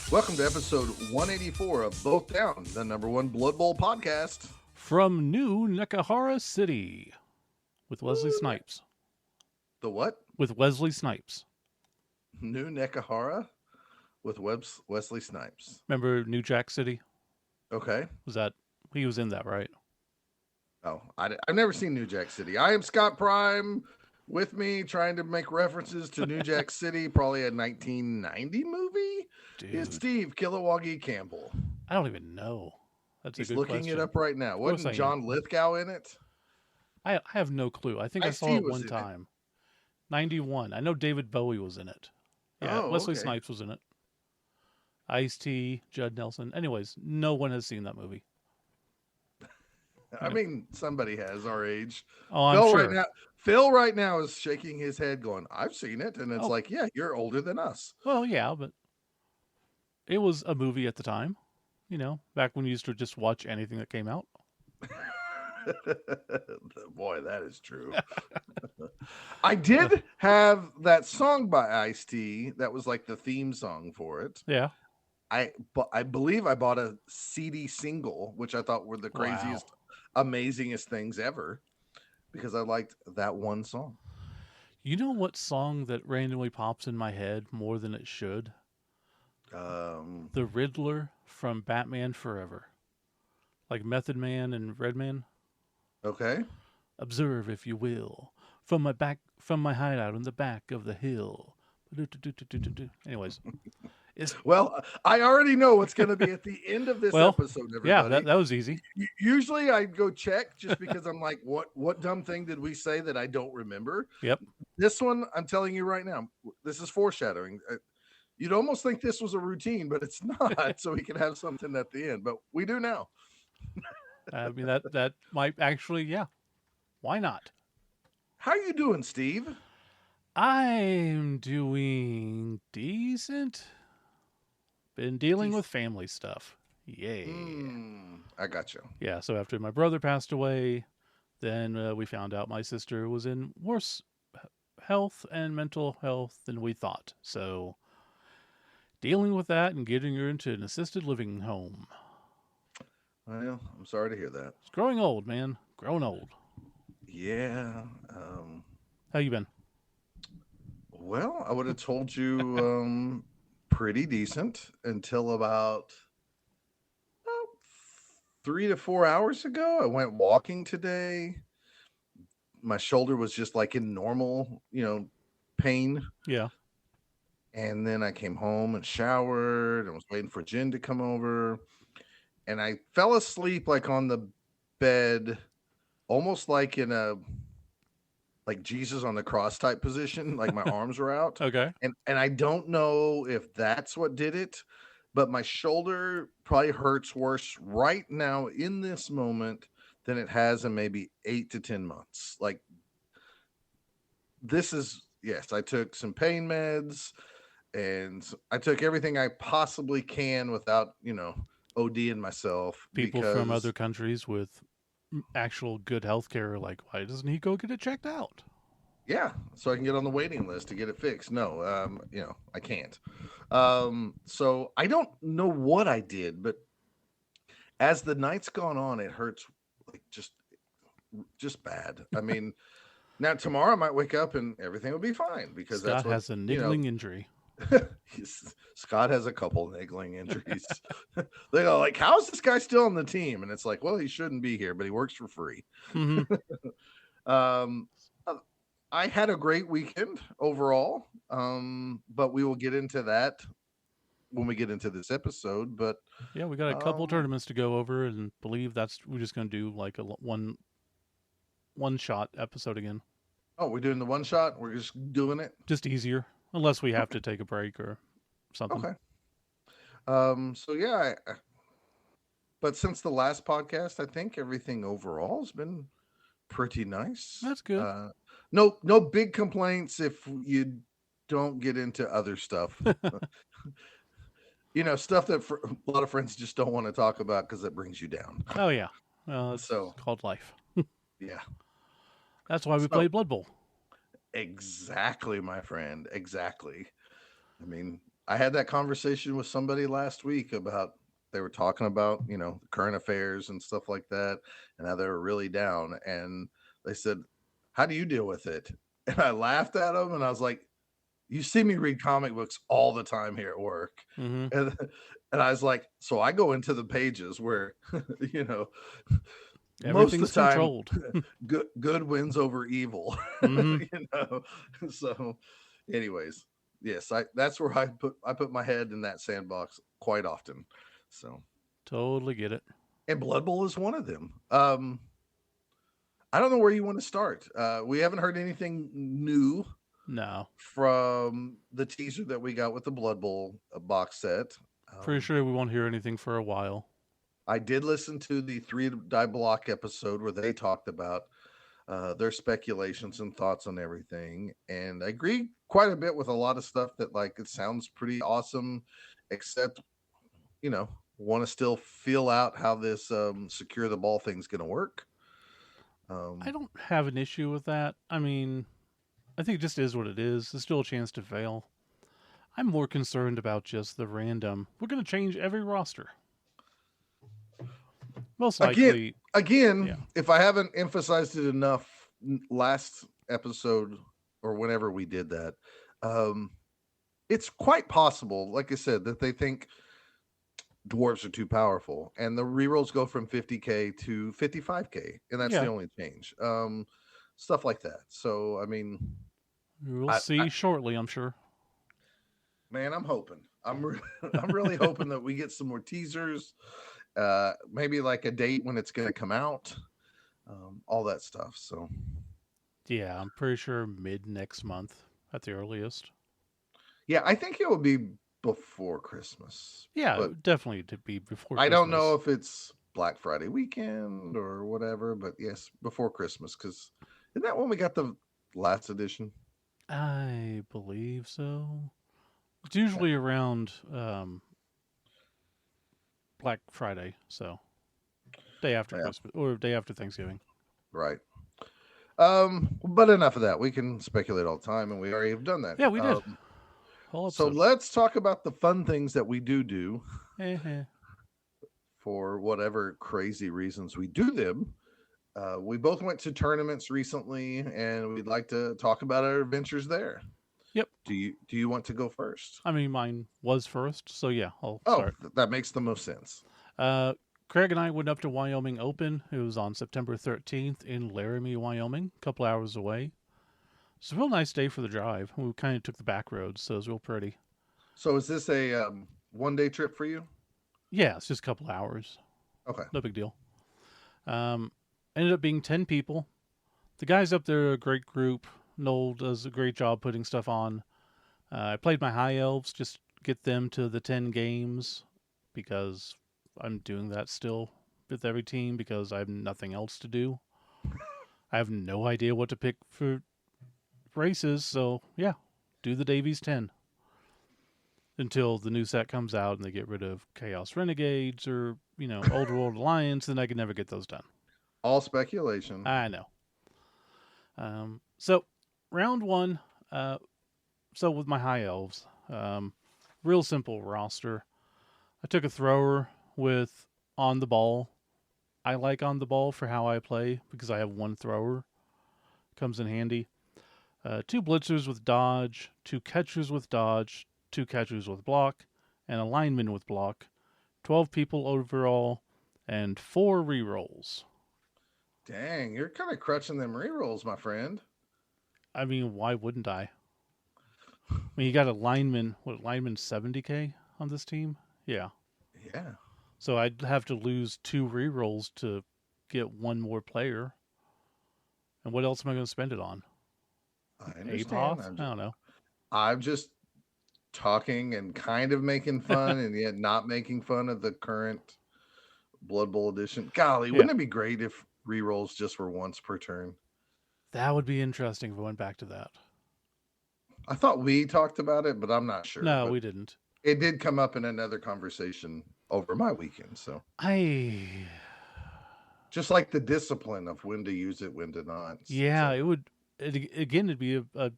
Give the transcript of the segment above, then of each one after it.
Welcome to episode 184 of Both Down, the number one Blood Bowl podcast. From New Nakahara City with Wesley Snipes. The what? With Wesley Snipes. New Nekahara with Wesley Snipes. Remember New Jack City? Okay. He was in that, right? Oh, I've never seen New Jack City. I am Scott Prime. With me, trying to make references to New Jack City, probably a 1990 movie. Dude, It's Steve Kilowoggy Campbell. I don't even know. That's He's a good looking question. it up right now. Wasn't John Lithgow in it? I have no clue. I think I saw Ice-T it was one in it. time. 91. I know David Bowie was in it. Yeah, Oh, Wesley okay. Snipes was in it. Ice-T, Judd Nelson. Anyways, no one has seen that movie. I mean, somebody has our age. Oh, I'm Phil sure. Phil right now is shaking his head going, I've seen it. And it's Oh. like, yeah, you're older than us. Well, yeah, but it was a movie at the time. You know, back when you used to just watch anything that came out. Boy, that is true. I did have that song by Ice-T that was like the theme song for it. Yeah. I believe I bought a CD single, which I thought were the craziest, amazingest things ever, because I liked that one song. You know what song that randomly pops in my head more than it should? The Riddler from Batman Forever. Like Method Man and Redman. Okay. Observe, if you will, from my hideout in the back of the hill. Anyways. Well, I already know what's going to be at the end of this episode, everybody. Yeah, that was easy. Usually I go check just because I'm like, what dumb thing did we say that I don't remember? Yep. This one, I'm telling you right now, this is foreshadowing. You'd almost think this was a routine, but it's not, so we can have something at the end. But we do now. I mean, that might actually, yeah. Why not? How you doing, Steve? I'm doing decent. Been dealing with family stuff. Yay. I got you. Yeah, so after my brother passed away, then we found out my sister was in worse health and mental health than we thought. So dealing with that and getting her into an assisted living home. Well, I'm sorry to hear that. It's growing old, man. Growing old. Yeah. How you been? Well, I would have told you pretty decent until about 3 to 4 hours ago. I went walking today. My shoulder was just like in normal, pain. Yeah. And then I came home and showered and was waiting for Jen to come over. And I fell asleep like on the bed, almost like in a like Jesus on the cross type position, like my arms were out. Okay. And I don't know if that's what did it, but my shoulder probably hurts worse right now in this moment than it has in maybe 8 to 10 months. Like this is, yes, I took some pain meds and I took everything I possibly can without, ODing myself. People from other countries with actual good health care are like, why doesn't he go get it checked out? Yeah, so I can get on the waiting list to get it fixed. No, I can't. So I don't know what I did, but as the night's gone on, it hurts like just bad. I mean, now tomorrow I might wake up and everything will be fine because Scott that's what, has a niggling injury. Scott has a couple niggling injuries. They go like, how is this guy still on the team? And it's like, well, he shouldn't be here, but he works for free. Mm-hmm. I had a great weekend overall, but we will get into that when we get into this episode. But yeah, we got a couple tournaments to go over, and believe we're just going to do like a one shot episode again. Oh, we're doing the one shot. We're just doing it. Just easier, unless we have to take a break or something. Okay. So yeah, but since the last podcast, I think everything overall has been pretty nice. That's good. No big complaints if you don't get into other stuff. Stuff that a lot of friends just don't want to talk about because it brings you down. Oh yeah, well, it's called life. Yeah, that's why we play Blood Bowl. Exactly, my friend. Exactly. I mean, I had that conversation with somebody last week about they were talking about, current affairs and stuff like that, and how they were really down. And they said, "How do you deal with it?" And I laughed at them, and I was like, "You see me read comic books all the time here at work." Hmm. And and I was like, "So I go into the pages where, you know, most of Everything's the time controlled. good wins over evil." Hmm. you know. So anyways, yes, that's where I put my head in that sandbox quite often. So, Totally get it. and Blood Bowl is one of them. I don't know where you want to start. We haven't heard anything new No. from the teaser that we got with the Blood Bowl box set. Pretty Um, sure we won't hear anything for a while. I did listen to the Three Die Block episode where they talked about their speculations and thoughts on everything, and I agree quite a bit with a lot of stuff that like it sounds pretty awesome, except want to still feel out how this secure the ball thing's going to work. I Um, don't have an issue with that. I mean, I think it just is what it is. There's still a chance to fail. I'm more concerned about just the random. We're going to change every roster. Most again, likely, again, yeah. if I haven't emphasized it enough last episode or whenever we did that, um, it's quite possible, like I said, that they think dwarves are too powerful, and the rerolls go from 50K to 55K, and that's the Yeah. only change. Stuff like that. So, I mean, We'll I see shortly, I'm sure. man, I'm hoping. I'm really hoping that we get some more teasers. Maybe like a date when it's going to come out. All that stuff. So, Yeah, I'm pretty sure mid next month at the earliest. yeah, I think it will be before Christmas, Yeah, but definitely to be before I don't know Christmas. if it's Black Friday weekend or whatever. But yes, before Christmas, because isn't that when we got the last edition? I believe so. It's Yeah, usually around Black Friday, so day after yeah, Christmas or day after Thanksgiving. right. But enough of that. We can speculate all the time, and we already have done that. Yeah, we did. Whole So episode. let's talk about the fun things that we do Eh. for whatever crazy reasons we do them. We both went to tournaments recently, and we'd like to talk about our adventures there. Yep. Do you want to go first? I mean, mine was first, so yeah, I'll Oh, start. that makes the most sense. Uh, Craig and I went up to Wyoming Open. It was on September 13th in Laramie, Wyoming, a couple hours away. It's a real nice day for the drive. We kind of took the back roads, so it was real pretty. So is this a 1 day trip for you? Yeah, it's just a couple hours. Okay. No big deal. Um, Ended up being 10 people. The guys up there are a great group. Noel does a great job putting stuff on. I played my high elves, just get them to the 10 games because I'm doing that still with every team because I have nothing else to do. I have no idea what to pick for races, so yeah, do the Davies 10 until the new set comes out and they get rid of Chaos Renegades or, Old World Alliance, then I can never get those done. All speculation. I know. So, round one, so with my high elves, real simple roster. I took a thrower with on the ball. I like on the ball for how I play because I have one thrower. Comes in handy. Two blitzers with dodge, two catchers with dodge, two catchers with block, and a lineman with block. 12 people overall, and 4 rerolls. Dang, you're kind of crutching them rerolls, my friend. I mean, why wouldn't I? I mean, you got a lineman, lineman 70K on this team? Yeah. Yeah, So I'd have to lose 2 rerolls to get one more player. And what else am I going to spend it on? I understand. Apoth? I don't know. I'm just talking and kind of making fun, and yet not making fun of the current Blood Bowl edition. Golly, Yeah. wouldn't it be great if rerolls just were once per turn? That would be interesting if we went back to that. I thought we talked about it, but I'm not sure. No, But we didn't. it did come up in another conversation over my weekend. So I just like the discipline of when to use it, when to not. Yeah, So it would. Again, it'd be a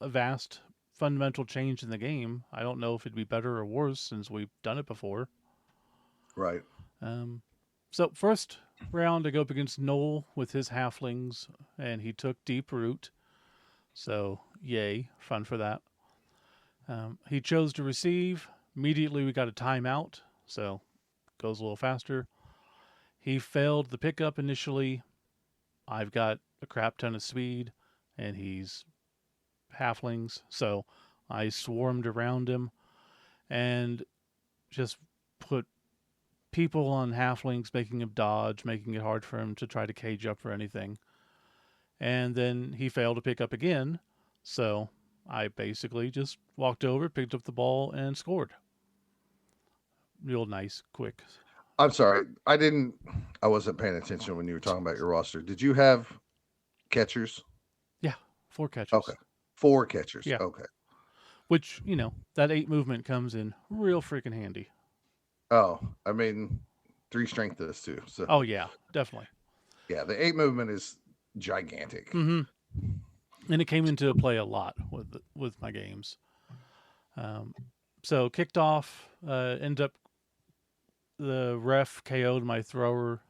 vast fundamental change in the game. I don't know if it'd be better or worse since we've done it before. Right. Um, so first round, I go up against Noel with his halflings, and he took Deep Root. So yay, fun for that. He chose to receive. Immediately, we got a timeout, so goes a little faster. He failed the pickup initially. I've got a crap ton of speed, and he's halflings, so I swarmed around him and just put people on halflings, making him dodge, making it hard for him to try to cage up or anything. And then he failed to pick up again, so I basically just walked over, picked up the ball, and scored. Real nice, quick. I'm sorry. I wasn't paying attention when you were talking about your roster. Did you have catchers? Yeah, 4 catches. Okay. 4 catchers. Yeah. Okay. Which, that 8 movement comes in real freaking handy. Oh, I mean, 3 strength does too. So. Oh, yeah, definitely. Yeah, the 8 movement is gigantic. Mm-hmm. And it came into play a lot with my games. So kicked off, ended up the ref KO'd my thrower,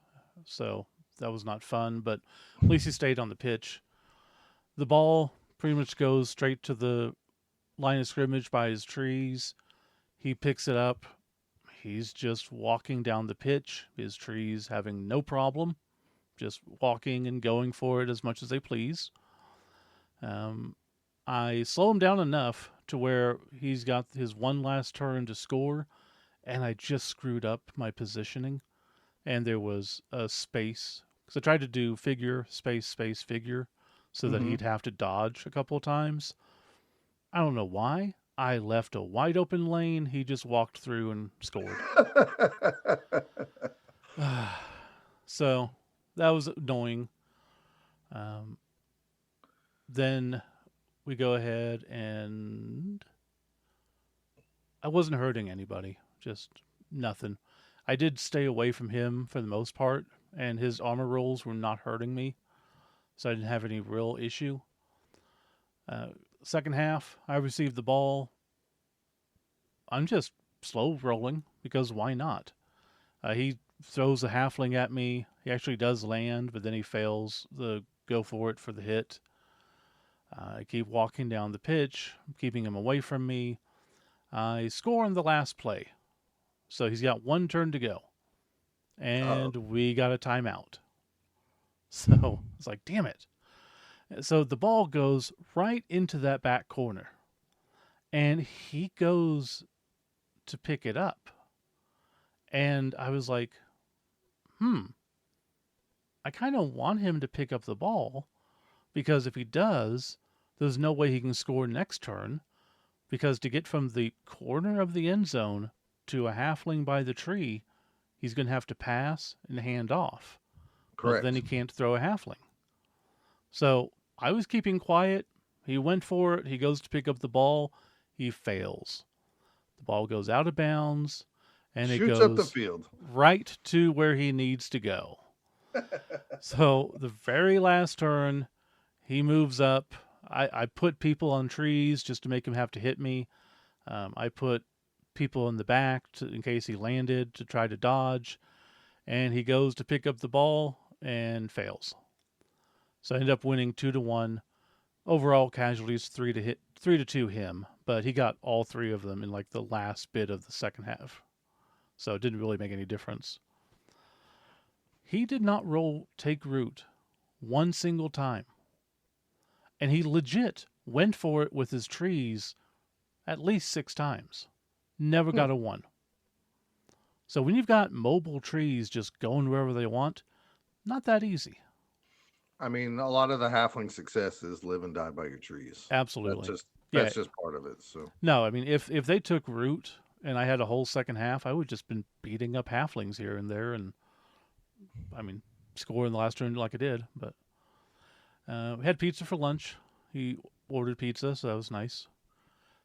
so that was not fun, but at least he stayed on the pitch. The ball pretty much goes straight to the line of scrimmage by his trees. He picks it up. He's just walking down the pitch, his trees having no problem, just walking and going for it as much as they please. I slow him down enough to where he's got his one last turn to score, and I just screwed up my positioning, and there was a space. Because I tried to do figure, space, space, figure, so that he'd have to dodge a couple of times. I don't know why. I left a wide open lane. He just walked through and scored. So that was annoying. Then we go ahead and I wasn't hurting anybody, just nothing. I did stay away from him for the most part, and his armor rolls were not hurting me, so I didn't have any real issue. Second half, I received the ball. I'm just slow rolling because why not? He throws a halfling at me. He actually does land, but then he fails the go for it for the hit. I keep walking down the pitch, keeping him away from me. I score on the last play. So he's got 1 turn to go. And we got a timeout. So it's like, damn it. So the ball goes right into that back corner. And he goes to pick it up. And I was like, I kind of want him to pick up the ball, because if he does, there's no way he can score next turn, because to get from the corner of the end zone to a halfling by the tree, he's going to have to pass and hand off. Correct. But then he can't throw a halfling. So I was keeping quiet. He went for it. He goes to pick up the ball. He fails. The ball goes out of bounds, and it Shoots goes up the field right to where he needs to go. So the very last turn, he moves up. I put people on trees just to make him have to hit me. I put people in the back in case he landed to try to dodge. And he goes to pick up the ball and fails. So I end up winning 2-1. Overall casualties 3-2 him, but he got all 3 of them in like the last bit of the second half. So it didn't really make any difference. He did not take root 1 single time. And he legit went for it with his trees at least 6 times. Never got a 1. So when you've got mobile trees just going wherever they want, not that easy. I mean, a lot of the halfling success is live and die by your trees. Absolutely. That's just part of it. So no, I mean, if they took root and I had a whole second half, I would just been beating up halflings here and there, and I mean, score in the last turn like I did. But we had pizza for lunch. He ordered pizza, so that was nice.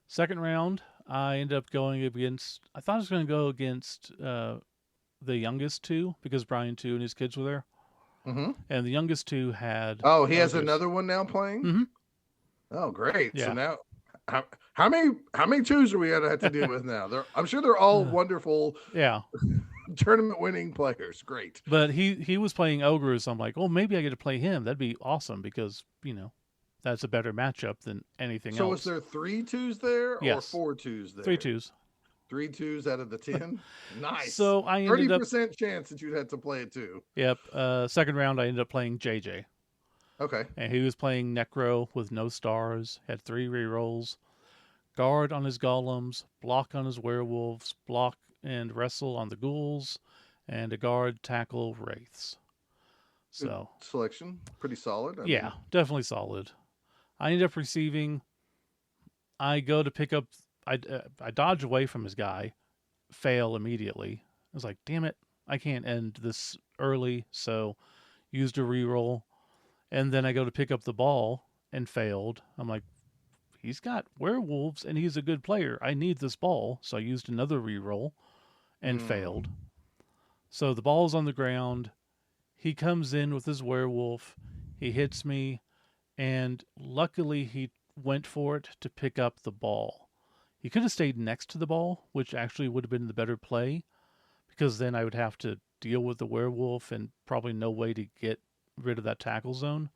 Second round, I ended up going against. I thought I was going to go against the youngest 2 because Brian 2 and his kids were there. Mm-hmm. And the youngest 2 had. Oh, he has another one now playing? Mm-hmm. Oh, great. Yeah. So now, How many twos are we gonna have to deal with now? I'm sure they're all wonderful Yeah. tournament winning players. Great. But he was playing ogres. I'm like, oh, maybe I get to play him. That'd be awesome because that's a better matchup than anything So was else. there 3 twos there or Yes, 4 twos three there? twos. 3 twos out of the 10. Nice. So I ended up, 30% chance that you'd have to play it too. yep. Second round, I ended up playing JJ, Okay. and he was playing Necro with no stars. Had 3 rerolls, guard on his golems, block on his werewolves, block and wrestle on the ghouls, and a guard tackle wraiths. Good So selection. Pretty solid. I yeah, mean, definitely solid. I end up receiving. I go to pick up. I dodge away from his guy, fail immediately. I was like, damn it, I can't end this early. So used a reroll, and then I go to pick up the ball and failed. I'm like, he's got werewolves and he's a good player. I need this ball, so I used another reroll and failed. So the ball's on the ground. He comes in with his werewolf. He hits me, and luckily he went for it to pick up the ball. He could have stayed next to the ball, which actually would have been the better play, because then I would have to deal with the werewolf and probably no way to get rid of that tackle zone.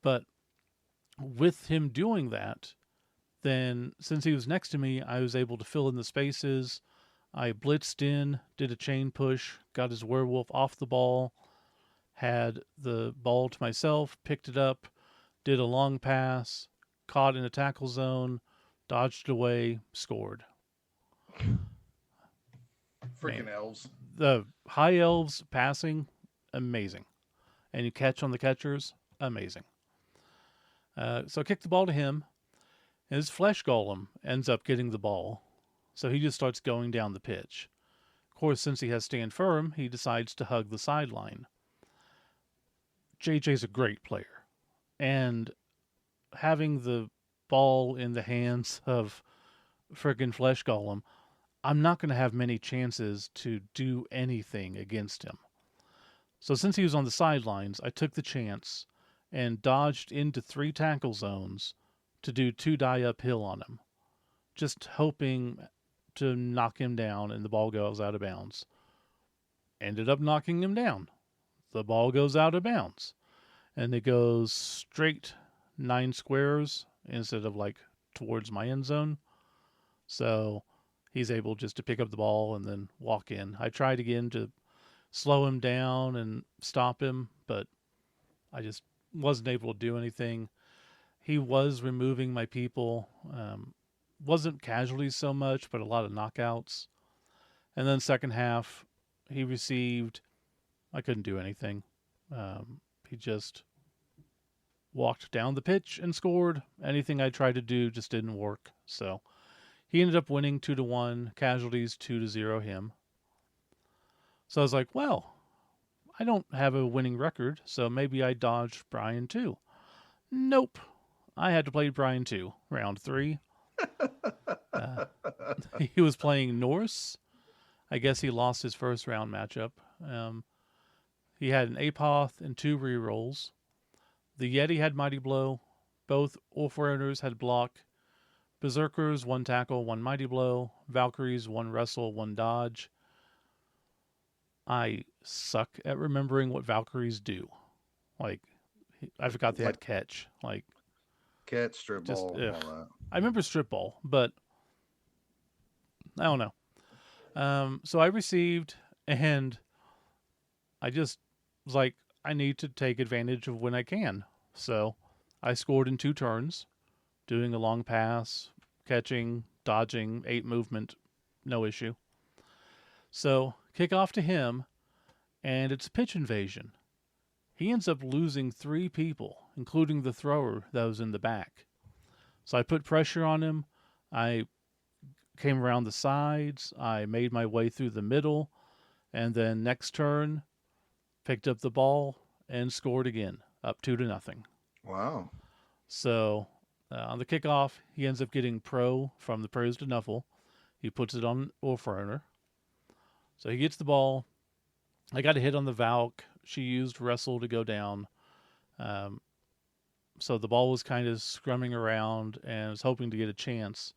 But with him doing that, then since he was next to me, I was able to fill in the spaces. I blitzed in, did a chain push, got his werewolf off the ball, had the ball to myself, picked it up, did a long pass, caught in a tackle zone, dodged away, scored. freaking Man, elves. the high elves passing, amazing. And you catch on the catchers, amazing. So I kick the ball to him, and his flesh golem ends up getting the ball. So he just starts going down the pitch. Of course, since he has stand firm, he decides to hug the sideline. JJ's a great player. And having the ball in the hands of friggin' Flesh Golem, I'm not going to have many chances to do anything against him. So since he was on the sidelines, I took the chance and dodged into 3 tackle zones to do 2 die uphill on him, just hoping to knock him down and the ball goes out of bounds. Ended up knocking him down. The ball goes out of bounds. And it goes straight 9 squares instead of like towards my end zone. So he's able just to pick up the ball and then walk in. I tried again to slow him down and stop him, but I just wasn't able to do anything. He was removing my people. Wasn't casualties so much, but a lot of knockouts. And then second half, he received. I couldn't do anything. He just walked down the pitch and scored. Anything I tried to do just didn't work. So he ended up winning 2-1. Casualties 2-0 him. So I was like, well, I don't have a winning record, so maybe I dodged Brian too. Nope. I had to play Brian too. Round 3. He was playing Norse. I guess he lost his first round matchup. He had an Apoth and 2 rerolls. The Yeti had Mighty Blow. Both Ulfrunners had block. Berserkers 1 tackle, 1 Mighty Blow. Valkyries 1 wrestle, 1 dodge. I suck at remembering what Valkyries do. Like, I forgot they had catch. Like, Catch, strip just ball, all that. I remember strip ball, but I don't know. So I received, and I just was like, I need to take advantage of when I can. So I scored in 2 turns, doing a long pass, catching, dodging, 8 movement, no issue. So kick off to him, and it's pitch invasion. He ends up losing 3 people, including the thrower that was in the back. So I put pressure on him. I came around the sides. I made my way through the middle. And then next turn, picked up the ball and scored again, up 2-0. Wow. So on the kickoff, he ends up getting pro from the pros to Nuffle. He puts it on Ulfrunner. So he gets the ball. I got a hit on the Valk. She used wrestle to go down. So the ball was kind of scrumming around and was hoping to get a chance.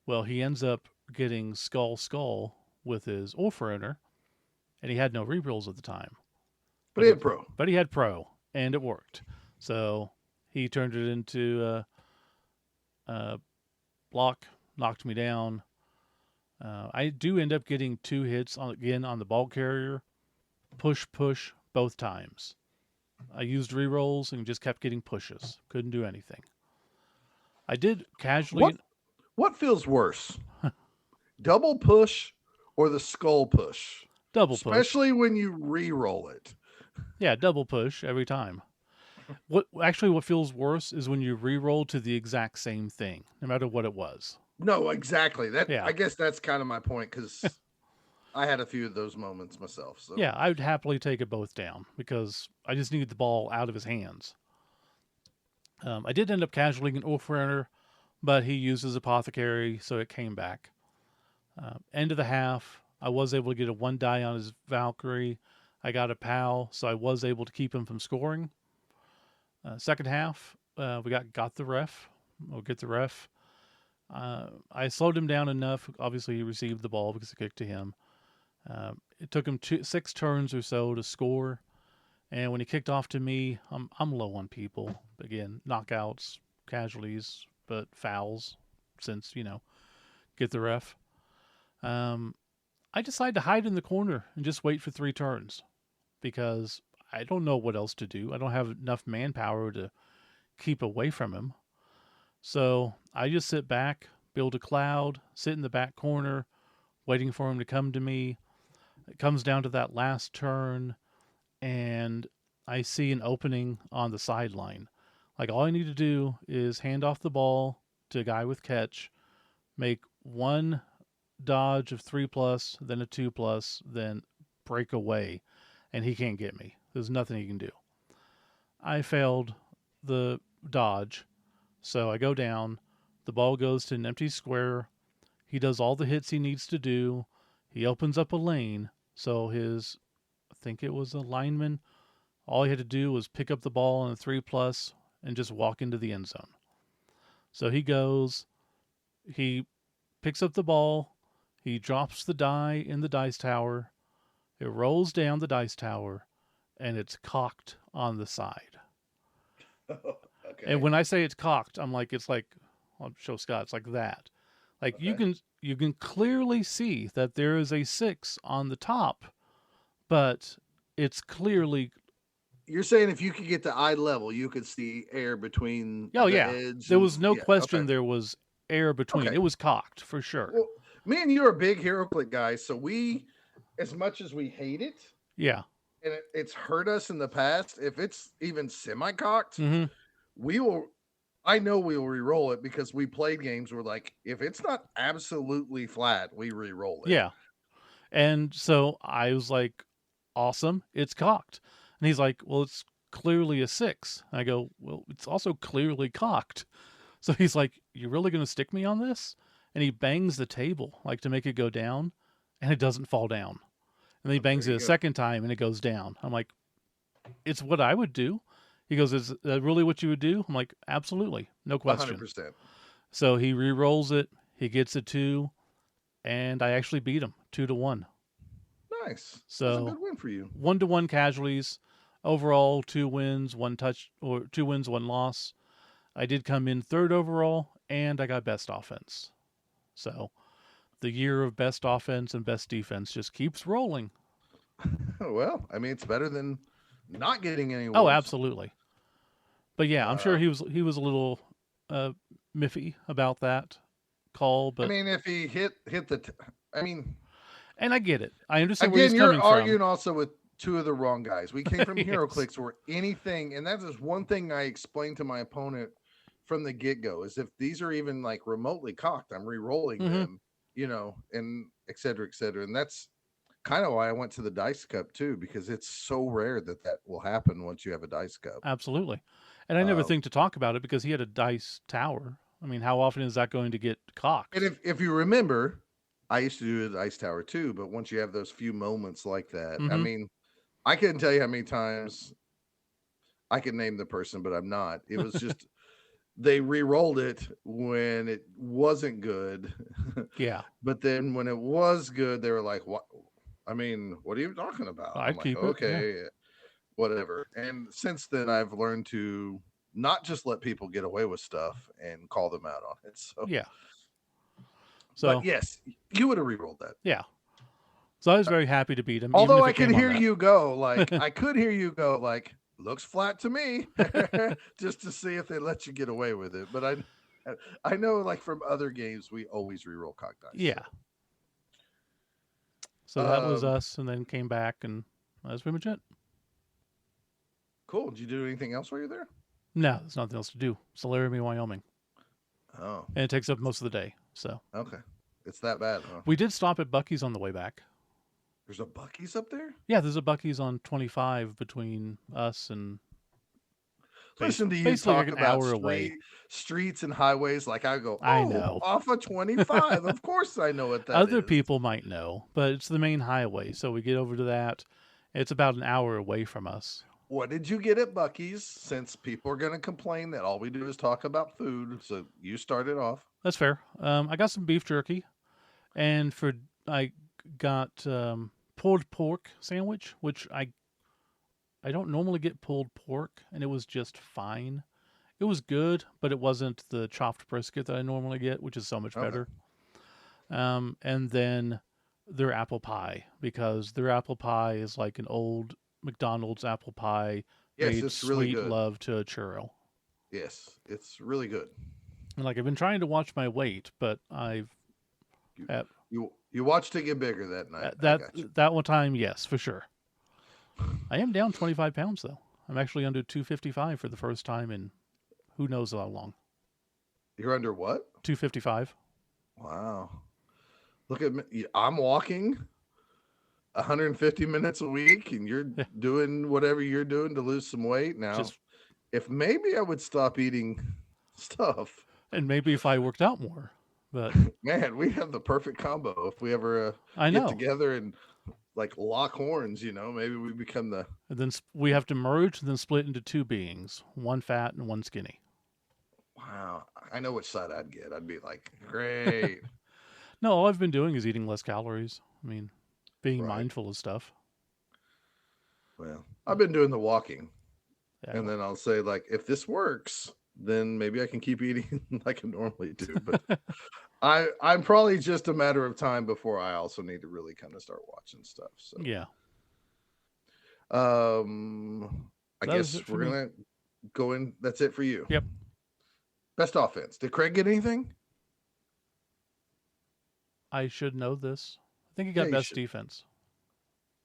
Well, he ends up getting skull with his Orphrunner, and he had no rerolls at the time. But he had pro. But he had pro, and it worked. So he turned it into a block, knocked me down. I do end up getting 2 hits again on the ball carrier, push both times. I used rerolls and just kept getting pushes. Couldn't do anything. I did casually. What feels worse, double push or the skull push? Double push. Especially when you re-roll it. Yeah, double push every time. What feels worse is when you re-roll to the exact same thing, no matter what it was. No, exactly. Yeah. I guess that's kind of my point, because I had a few of those moments myself. So yeah, I would happily take it both down because I just needed the ball out of his hands. I did end up casualing an Orphrunner, but he used his Apothecary, so it came back. End of the half, I was able to get a 1 die on his Valkyrie. I got a POW, so I was able to keep him from scoring. Second half, we got the ref. We'll get the ref. I slowed him down enough. Obviously, he received the ball because it kicked to him. It took him 6 turns or so to score. And when he kicked off to me, I'm low on people. Again, knockouts, casualties, but fouls, since, get the ref. I decided to hide in the corner and just wait for 3 turns because I don't know what else to do. I don't have enough manpower to keep away from him. So I just sit back, build a cloud, sit in the back corner, waiting for him to come to me. It comes down to that last turn, and I see an opening on the sideline. Like, all I need to do is hand off the ball to a guy with catch, make 1 dodge of 3+, then a 2+, then break away, and he can't get me. There's nothing he can do. I failed the dodge, so I go down. The ball goes to an empty square. He does all the hits he needs to do. He opens up a lane, so I think it was a lineman, all he had to do was pick up the ball on a 3+ and just walk into the end zone. So he goes, he picks up the ball, he drops the die in the dice tower, it rolls down the dice tower, and it's cocked on the side. Okay. And when I say it's cocked, it's like, I'll show Scott, it's like that. Like, okay. you can clearly see that there is a 6 on the top, but it's clearly. You're saying if you could get to eye level, you could see air between the edge. There was no question okay. there was air between. Okay. It was cocked for sure. Well, me and you are big HeroClix guys, so we, as much as we hate it, yeah, and it's hurt us in the past, if it's even semi-cocked, we will. I know we'll re-roll it because we played games where, like, if it's not absolutely flat, we re-roll it. Yeah. And so I was like, awesome, it's cocked. And he's like, well, it's clearly a 6. And I go, well, it's also clearly cocked. So he's like, you're really going to stick me on this? And he bangs the table, like, to make it go down, and it doesn't fall down. And then he bangs it a second time, and it goes down. I'm like, it's what I would do. He goes, is that really what you would do? I'm like, absolutely. No question. 100%. So he re-rolls it. He gets a 2, and I actually beat him 2-1. Nice. So that's a good win for you. 1-1 casualties. Overall, 2 wins, 1 loss. I did come in 3rd overall, and I got best offense. So the year of best offense and best defense just keeps rolling. Well, I mean, it's better than not getting any. Oh, absolutely. But yeah, I'm sure he was a little miffy about that call. But I mean, if he hit the, and I get it. I understand where again, he's coming you're from. arguing also with 2 of the wrong guys. We came from HeroClix where anything, and that is one thing I explained to my opponent from the get-go, is if these are even like remotely cocked, I'm re-rolling them, and et cetera, and that's kind of why I went to the Dice Cup too, because it's so rare that will happen once you have a Dice Cup. Absolutely. And I never think to talk about it because he had a dice tower. I mean, how often is that going to get cocked? And if you remember, I used to do the dice tower too, but once you have those few moments like that, I mean, I couldn't tell you how many times I can name the person, but I'm not. It was just they re-rolled it when it wasn't good. Yeah, But then when it was good, they were like, "What? I mean, what are you talking about?" I'm I'd like, keep it. Yeah, "Okay, whatever." And since then, I've learned to not just let people get away with stuff and call them out on it. So, yeah. but So yes, you would have re-rolled that. yeah. So I was very happy to beat him, even Although if I it could came on hear that. you go, like I could hear you go, like looks flat to me, just to see if they let you get away with it. But I know, like from other games, we always re-roll cock dice. Yeah. So that was So, us, and then came back, and that's pretty much it. cool. Did you do anything else while you're there? No, there's nothing else to do. It's Laramie, Wyoming, Oh, and it takes up most of the day. So okay. It's that bad, huh? we did stop at Bucky's on the way back. There's a Bucky's up there. Yeah, there's a Bucky's on 25 between us and Listen to you basically like talk an about hour away. streets and highways like I go, I oh, know. off of 25. Of course I know what that Other is. people might know, but it's the main highway. So we get over to that. It's about an hour away from us. What did you get at Bucky's? Since people are going to complain that all we do is talk about food, so you started off. That's fair. I got some beef jerky, and I got pulled pork sandwich, which I don't normally get pulled pork, and it was just fine. It was good, but it wasn't the chopped brisket that I normally get, which is so much Okay. better. And then their apple pie, because their apple pie is like an old McDonald's apple pie Yes, made it's really sweet good. love to a churro. Yes, it's really good. And like I've been trying to watch my weight, but I've You at, you watched it get bigger that night. at I that got you. that one time, yes, for sure. I am down 25 pounds though. I'm actually under 255 for the first time in who knows how long. You're under what? 255. Wow. Look at me. I'm walking 150 minutes a week, and you're Yeah, doing whatever you're doing to lose some weight. Now, just if maybe I would stop eating stuff, and maybe if I worked out more, but man, we have the perfect combo. If we ever I get know. together and like lock horns, maybe we become the. And then we have to merge and then split into two beings, one fat and one skinny. Wow, I know which side I'd get. I'd be like, great. No, all I've been doing is eating less calories. I mean, being Right. mindful of stuff. Well, I've been doing the walking, Yeah, and then I'll say like, if this works, then maybe I can keep eating like I normally do. But I'm probably just a matter of time before I also need to really kind of start watching stuff. So yeah. I That was guess it for we're me. gonna go in. That's it for you. Yep. Best offense. Did Craig get anything? I should know this. I think he Yeah, got you best should. defense.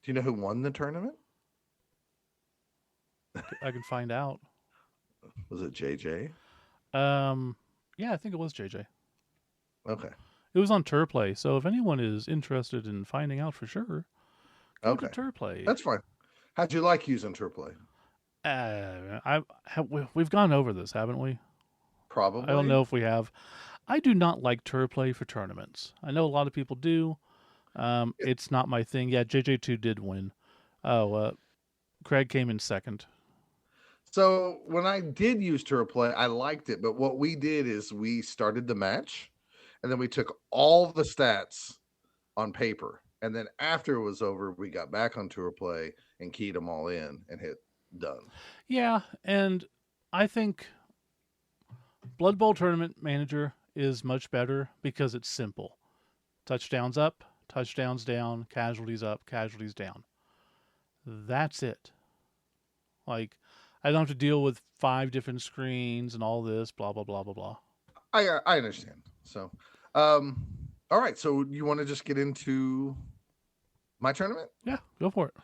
Do you know who won the tournament? I can find out. Was it JJ? Yeah, I think it was JJ. Okay. It was on Turplay, so if anyone is interested in finding out for sure, go to Okay. Turplay. That's fine. How'd you like using Turplay? We've gone over this, haven't we? Probably. I don't know if we have. I do not like Turplay for tournaments. I know a lot of people do. It's not my thing. Yeah, JJ2 did win. Oh, Craig came in second. So when I did use Turplay, I liked it. But what we did is we started the match, and then we took all the stats on paper, and then after it was over, we got back on Turplay and keyed them all in and hit done. Yeah, and I think Blood Bowl Tournament Manager is much better because it's simple. Touchdowns up, touchdowns down, casualties up, casualties down. That's it. Like, I don't have to deal with 5 different screens and all this, blah, blah, blah, blah, blah. I understand. So, all right. So you want to just get into my tournament? Yeah, go for it.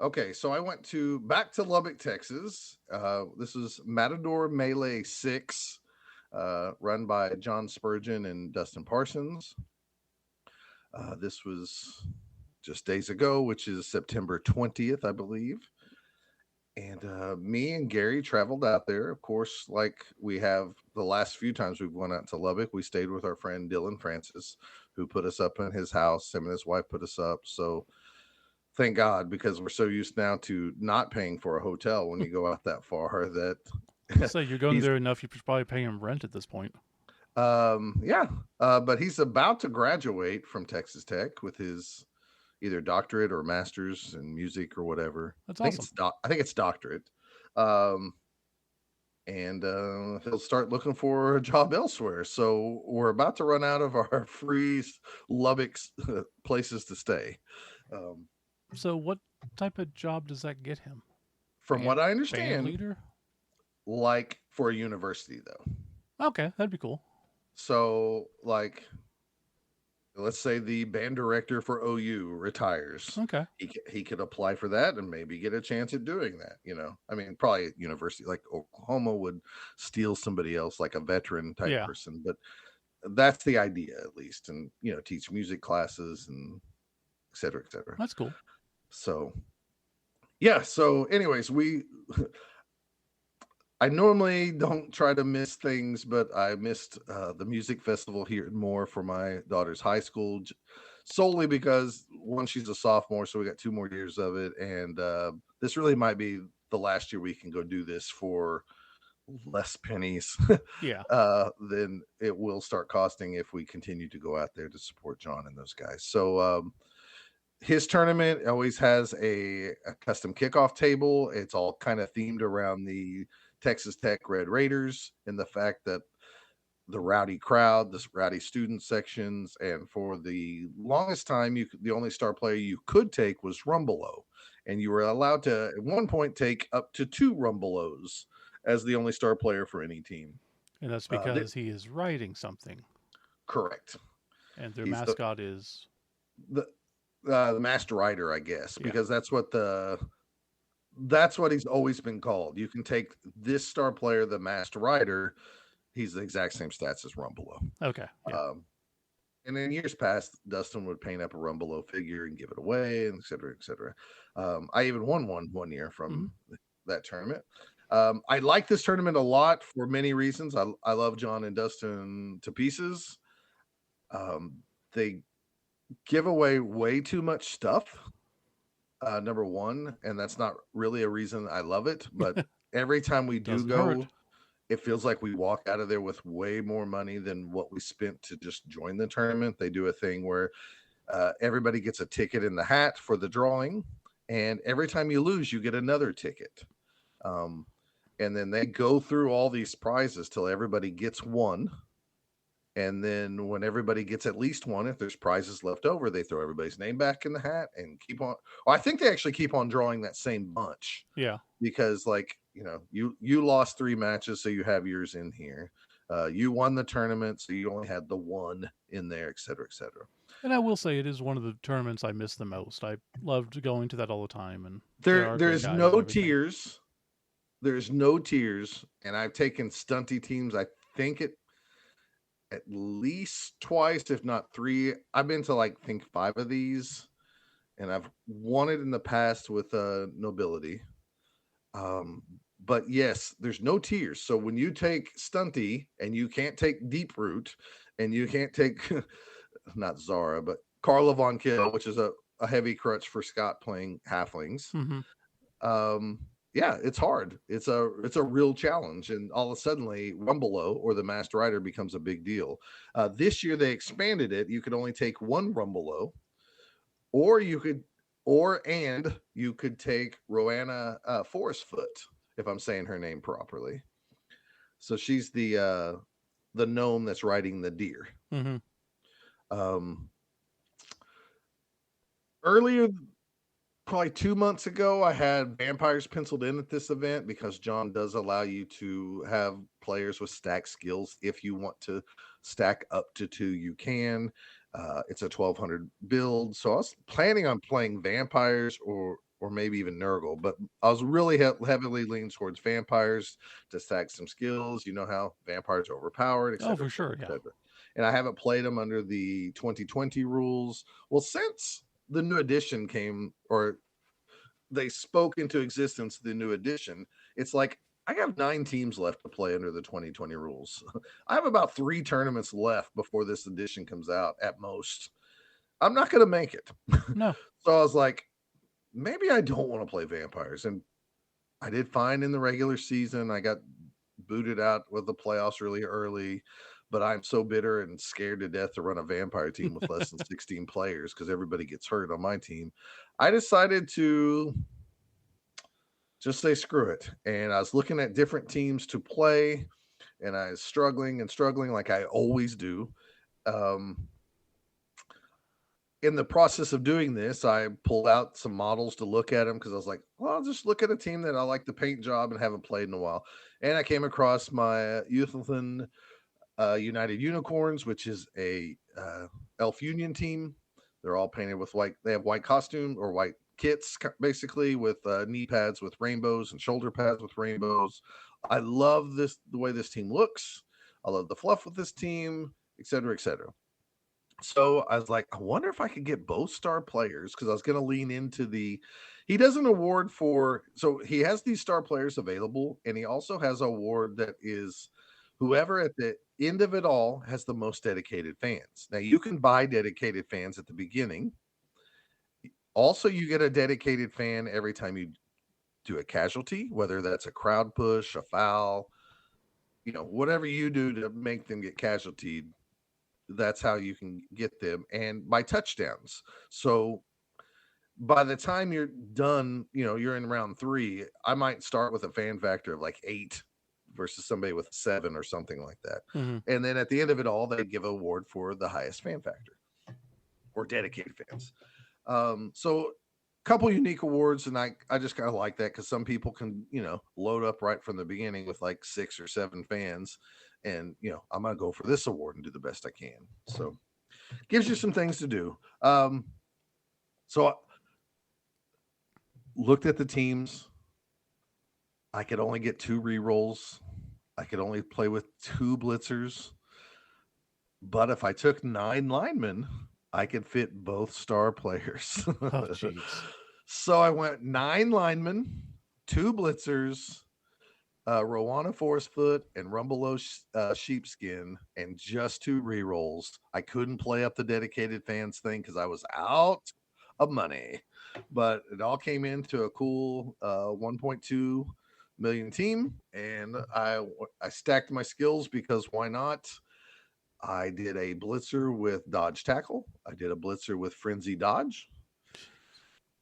Okay, so I went back to Lubbock, Texas. This is Matador Melee 6, run by John Spurgeon and Dustin Parsons. This was just days ago, which is September 20th, I believe. And me and Gary traveled out there. Of course, like we have the last few times we've gone out to Lubbock, we stayed with our friend Dylan Francis, who put us up in his house. Him and his wife put us up. So thank God, because we're so used now to not paying for a hotel when you go out that far that So you're going he's there enough, you should probably pay him rent at this point. yeah, but he's about to graduate from Texas Tech with his either doctorate or master's in music or whatever. That's I think awesome. I think it's doctorate. Um, and he'll start looking for a job elsewhere. So we're about to run out of our free Lubbock places to stay. Um, So what type of job does that get him? from what I Band understand, leader? like for a university though. Okay, that'd be cool. So like let's say the band director for OU retires. Okay. He could apply for that and maybe get a chance at doing that. I mean, probably at university like Oklahoma would steal somebody else, like a veteran type Yeah. person, but that's the idea at least. And teach music classes and et cetera, et cetera. That's cool. So yeah. So, anyways, I normally don't try to miss things, but I missed the music festival here and more for my daughter's high school, solely because one, she's a sophomore, so we got 2 more years of it, and this really might be the last year we can go do this for less pennies Yeah. than it will start costing if we continue to go out there to support John and those guys. So his tournament always has a custom kickoff table. It's all kind of themed around the Texas Tech Red Raiders and the fact that the rowdy crowd, the rowdy student sections, and for the longest time, the only star player you could take was Rumbelow, and you were allowed to at one point take up to 2 Rumbelows as the only star player for any team. And that's because he is writing something. Correct. And their He's mascot is the master writer, I guess, because that's what he's always been called. You can take this star player, the master writer. He's the exact same stats as Rumbelow. okay. Yeah. And in years past, Dustin would paint up a Rumbelow figure and give it away, and et cetera, et cetera. I even won one year from that tournament. I like this tournament a lot for many reasons. I love John and Dustin to pieces. They give away way too much stuff. Number one, and that's not really a reason I love it, but every time we do Doesn't go, hurt. it feels like we walk out of there with way more money than what we spent to just join the tournament. They do a thing where everybody gets a ticket in the hat for the drawing, and every time you lose, you get another ticket. And then they go through all these prizes till everybody gets one. And then when everybody gets at least one, if there's prizes left over, they throw everybody's name back in the hat and keep on. Well, I think they actually keep on drawing that same bunch. Yeah. Because you lost 3 matches, so you have yours in here. You won the tournament, so you only had the one in there, et cetera, et cetera. And I will say it is one of the tournaments I miss the most. I loved going to that all the time. And there's no tiers. There's no tiers, and I've taken stunty teams. I think at least twice, if not 3. I've been to I think 5 of these, and I've won it in the past with Nobility. But yes, there's no tiers. So when you take stunty and you can't take deep root, and you can't take not Zara, but Carla Von Kill, which is a heavy crutch for Scott playing halflings. Yeah, it's hard. It's a real challenge, and all of a sudden, Rumbelow or the Master Rider becomes a big deal. This year they expanded it. You could only take 1 Rumbelow, or you could take Roanna Forestfoot, if I'm saying her name properly. So she's the gnome that's riding the deer. Earlier, probably 2 months ago, I had vampires penciled in at this event because John does allow you to have players with stack skills. If you want to stack up to 2, you can. It's a 1200 build, so I was planning on playing vampires or maybe even Nurgle, but I was really heavily leaning towards vampires to stack some skills. You know how vampires are overpowered, etc. Oh, for sure, yeah. And I haven't played them under the 2020 rules. Well, since the new edition came, or they spoke into existence, the new edition, it's like I have 9 teams left to play under the 2020 rules. I have about 3 tournaments left before this edition comes out at most. I'm not going to make it. No. So I was like, maybe I don't want to play vampires. And I did fine in the regular season. I got booted out with the playoffs really early, but I'm so bitter and scared to death to run a vampire team with less than 16 players because everybody gets hurt on my team. I decided to just say screw it. And I was looking at different teams to play, and I was struggling and struggling like I always do. Um, in the process of doing this, I pulled out some models to look at them because I was like, well, I'll just look at a team that I like the paint job and haven't played in a while. And I came across my Youthleton United Unicorns, which is a Elf Union team. They're all painted with white. They have white costume or white kits, basically, with knee pads with rainbows and shoulder pads with rainbows. I love the way this team looks. I love the fluff with this team, et cetera, et cetera. So I was like, I wonder if I could get both star players because I was going to lean into the. He does an award for, so he has these star players available, and he also has an award that is whoever at the end of it all has the most dedicated fans. Now you can buy dedicated fans at the beginning. Also, you get a dedicated fan every time you do a casualty, whether that's a crowd push, a foul, whatever you do to make them get casualtied. That's how you can get them, and by touchdowns. So by the time you're done, you're in round 3, I might start with a fan factor of like 8 versus somebody with 7 or something like that. Mm-hmm. And then at the end of it all, they give an award for the highest fan factor or dedicated fans. So a couple unique awards, and I just kind of like that because some people can, load up right from the beginning with like 6 or 7 fans. And, I'm going to go for this award and do the best I can. So gives you some things to do. So I looked at the teams. I could only get 2 rerolls. I could only play with 2 blitzers. But if I took 9 linemen, I could fit both star players. Oh, jeez. So I went 9 linemen, 2 blitzers, Rowana Forcefoot and Rumbelow Sheepskin, and just 2 rerolls. I couldn't play up the dedicated fans thing because I was out of money, but it all came into a cool 1.2 million team, and I stacked my skills because why not? I did a blitzer with dodge tackle. I did a blitzer with frenzy dodge.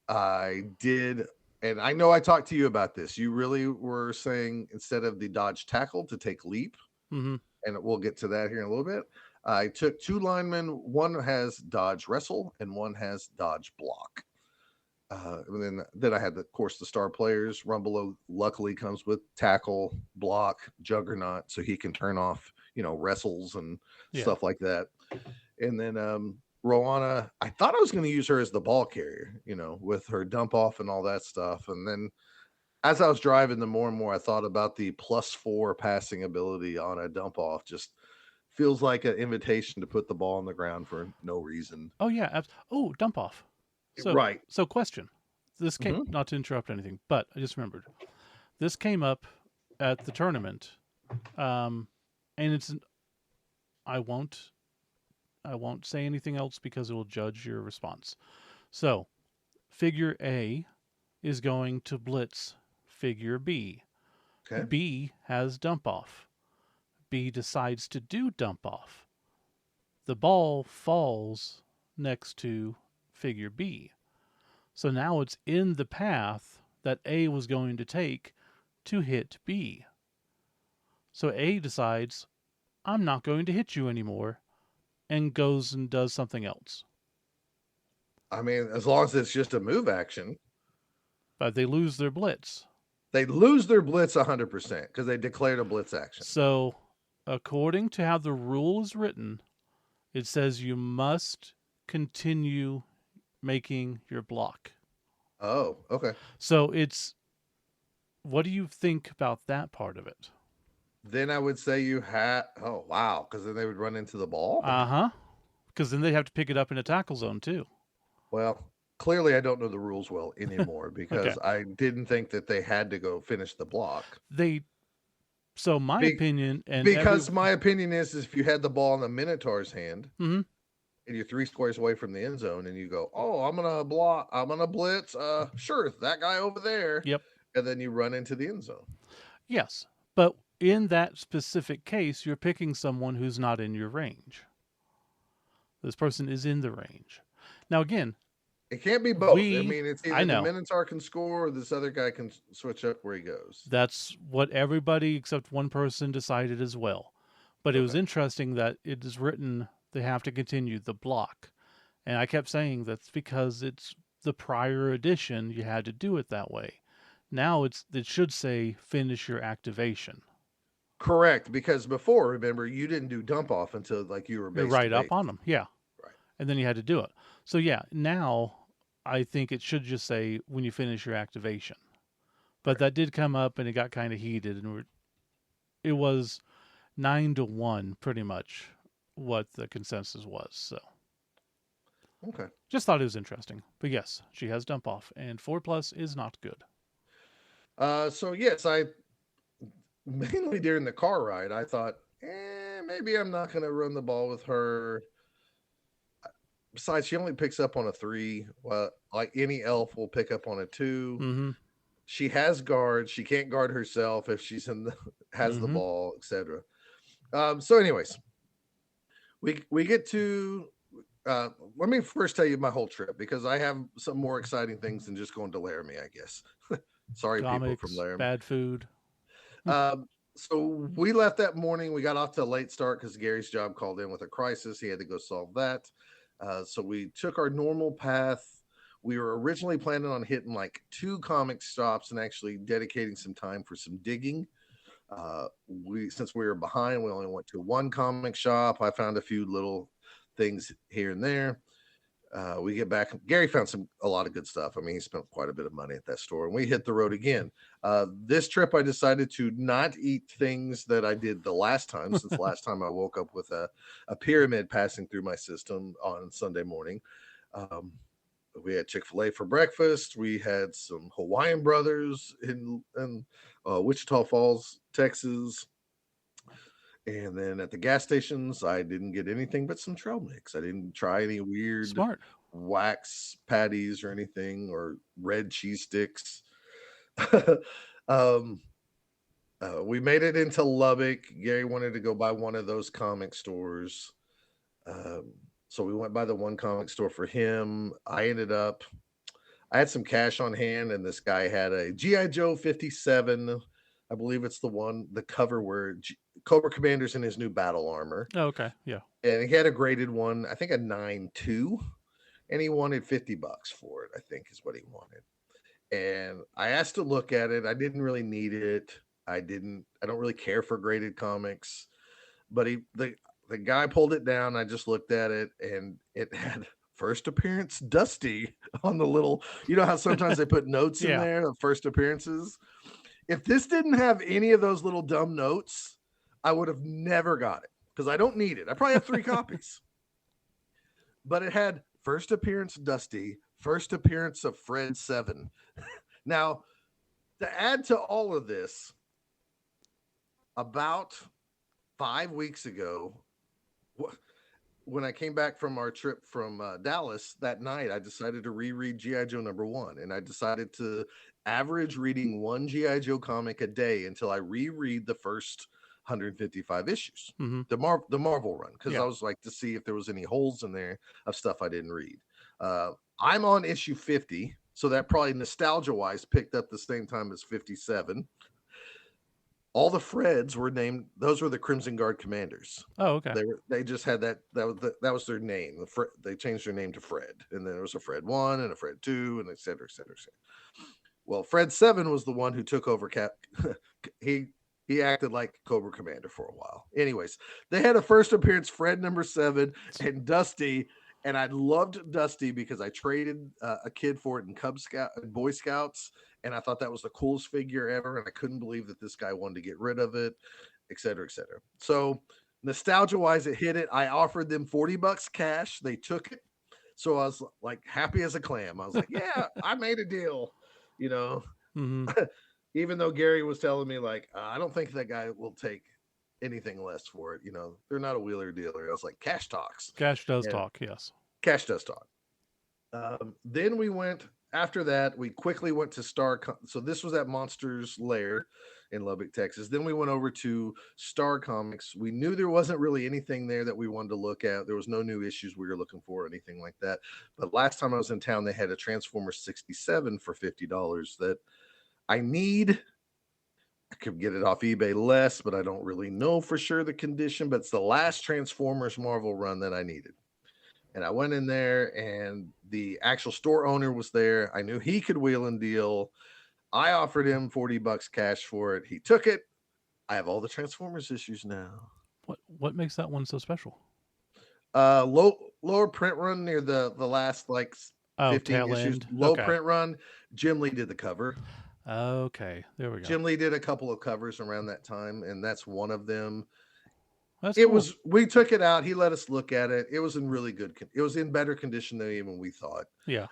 I did. And I know I talked to you about this. You really were saying instead of the dodge tackle to take leap. Mm-hmm. And we'll get to that here in a little bit. I took 2 linemen. One has dodge wrestle and one has dodge block. And then I had, of course, the star players. Rumbelow luckily comes with tackle, block, juggernaut, so he can turn off, wrestles and stuff like that. And then Rowana, I thought I was going to use her as the ball carrier, with her dump off and all that stuff. And then as I was driving, the more and more I thought about the +4 passing ability on a dump off. Just feels like an invitation to put the ball on the ground for no reason. Oh, yeah. Dump off. So, right. So question. This came, not to interrupt anything, but I just remembered. This came up at the tournament. And it's, I won't say anything else because it will judge your response. So, figure A is going to blitz figure B. Okay. B has dump off. B decides to do dump off. The ball falls next to figure B. So now it's in the path that A was going to take to hit B. So A decides, I'm not going to hit you anymore, and goes and does something else. I mean, as long as it's just a move action. But they lose their blitz. They lose their blitz 100% because they declared a blitz action. So, according to how the rule is written, it says you must continue making your block. Oh, okay. So what do you think about that part of it? Then I would say you had, oh, wow, because then they would run into the ball? Uh-huh. Because then they have to pick it up in a tackle zone, too. Well, clearly I don't know the rules well anymore because I didn't think that they had to go finish the block. So my opinion... my opinion is if you had the ball in the Minotaur's hand, and you're 3 squares away from the end zone, and you go, "Oh, I'm gonna block. I'm gonna blitz. Sure, that guy over there," Yep. and then you run into the end zone. Yes. But in that specific case, you're picking someone who's not in your range. This person is in the range. Now, again, It can't be both. I we, mean, it's I either the know, Minotaur can score or this other guy can switch up where he goes. that's what everybody except one person decided as well. But it was Okay. interesting that it is written they have to continue the block. And I kept saying that's because it's the prior edition, you had to do it that way. Now it should say finish your activation. Correct, because before, remember, you didn't do dump off until like you were You're base to right base. up on them, yeah. Right. And then you had to do it. So yeah, now I think it should just say when you finish your activation. But that did come up and it got kind of heated, and it was 9-1 pretty much what the consensus was. So Okay. just thought it was interesting. But yes, she has dump off, and 4+ is not good. So yes, I mainly during the car ride, I thought, maybe I'm not going to run the ball with her. Besides, she only picks up on a 3. Well, like any elf will pick up on a 2. Mm-hmm. She has guards. She can't guard herself if she's in the has the ball, etc. So, anyways, we get to. Let me first tell you my whole trip because I have some more exciting things than just going to Laramie, I guess. Sorry, Comics, people from Laramie. bad food. So we left that morning. We got off to a late start because Gary's job called in with a crisis. He had to go solve that. So we took our normal path. We were originally planning on hitting like 2 comic stops and actually dedicating some time for some digging. Since we were behind, we only went to 1 comic shop. I found a few little things here and there. We get back. Gary found a lot of good stuff. I mean, he spent quite a bit of money at that store, and we hit the road again. This trip, I decided to not eat things that I did the last time, since last time I woke up with a pyramid passing through my system on Sunday morning. We had Chick-fil-A for breakfast. We had some Hawaiian Brothers in Wichita Falls, Texas. And then at the gas stations, I didn't get anything but some trail mix. I didn't try any weird Smart. wax patties or anything or red cheese sticks. We made it into Lubbock. Gary wanted to go by one of those comic stores. So we went by the one comic store for him. I had some cash on hand, and this guy had a G.I. Joe 57. I believe it's the cover where Cobra Commander's in his new battle armor. Oh, okay, yeah. And he had a graded one, I think a 9.2, and he wanted $50 for it, I think is what he wanted. And I asked to look at it. I didn't really need it. I don't really care for graded comics. But the guy pulled it down. I just looked at it, and it had first appearance Dusty on the little, you know how sometimes they put notes in there of first appearances. If this didn't have any of those little dumb notes, I would have never got it because I don't need it. I probably have 3 copies. But it had first appearance Dusty, first appearance of Fred 7. Now, to add to all of this, about 5 weeks ago, when I came back from our trip from Dallas that night, I decided to reread G.I. Joe _1, and I decided to average reading 1 G.I. Joe comic a day until I reread the first 155 issues, the Marvel run, because I was like to see if there was any holes in there of stuff I didn't read. I'm on issue 50, so that probably nostalgia-wise picked up the same time as 57. All the Freds were named; those were the Crimson Guard commanders. Oh, okay. They just had that was their name. They changed their name to Fred, and then there was a Fred 1 and a Fred 2, and et cetera, et cetera, et cetera. Well, Fred 7 was the one who took over he acted like Cobra Commander for a while. Anyways, they had a first appearance Fred number 7 and Dusty, and I loved Dusty because I traded a kid for it in Boy Scouts, and I thought that was the coolest figure ever, and I couldn't believe that this guy wanted to get rid of it, et cetera, et cetera. So nostalgia-wise, it hit it. I offered them $40 cash. They took it. So I was like happy as a clam. I was like, yeah, I made a deal, you know. Even though Gary was telling me like, I don't think that guy will take anything less for it. They're not a wheeler dealer. I was like, cash talks. Cash does And talk, yes. cash does talk. Then we went after that. We quickly went to So this was at Monsters Lair in Lubbock, Texas. Then we went over to Star Comics. We knew there wasn't really anything there that we wanted to look at. There was no new issues we were looking for or anything like that. But last time I was in town, they had a Transformers 67 for $50 that I need. I could get it off eBay less, but I don't really know for sure the condition. But it's the last Transformers Marvel run that I needed. And I went in there, and the actual store owner was there. I knew he could wheel and deal. I offered him $40 cash for it. He took it. I have all the Transformers issues now. What makes that one so special? Lower print run near the last like 15 tail issues. end. Low Okay. print run. Jim Lee did the cover. Okay, there we go. Jim Lee did a couple of covers around that time, and that's one of them. That's It cool. was, we took it out. He let us look at it. It was in really good. It was in better condition than even we thought. Yeah.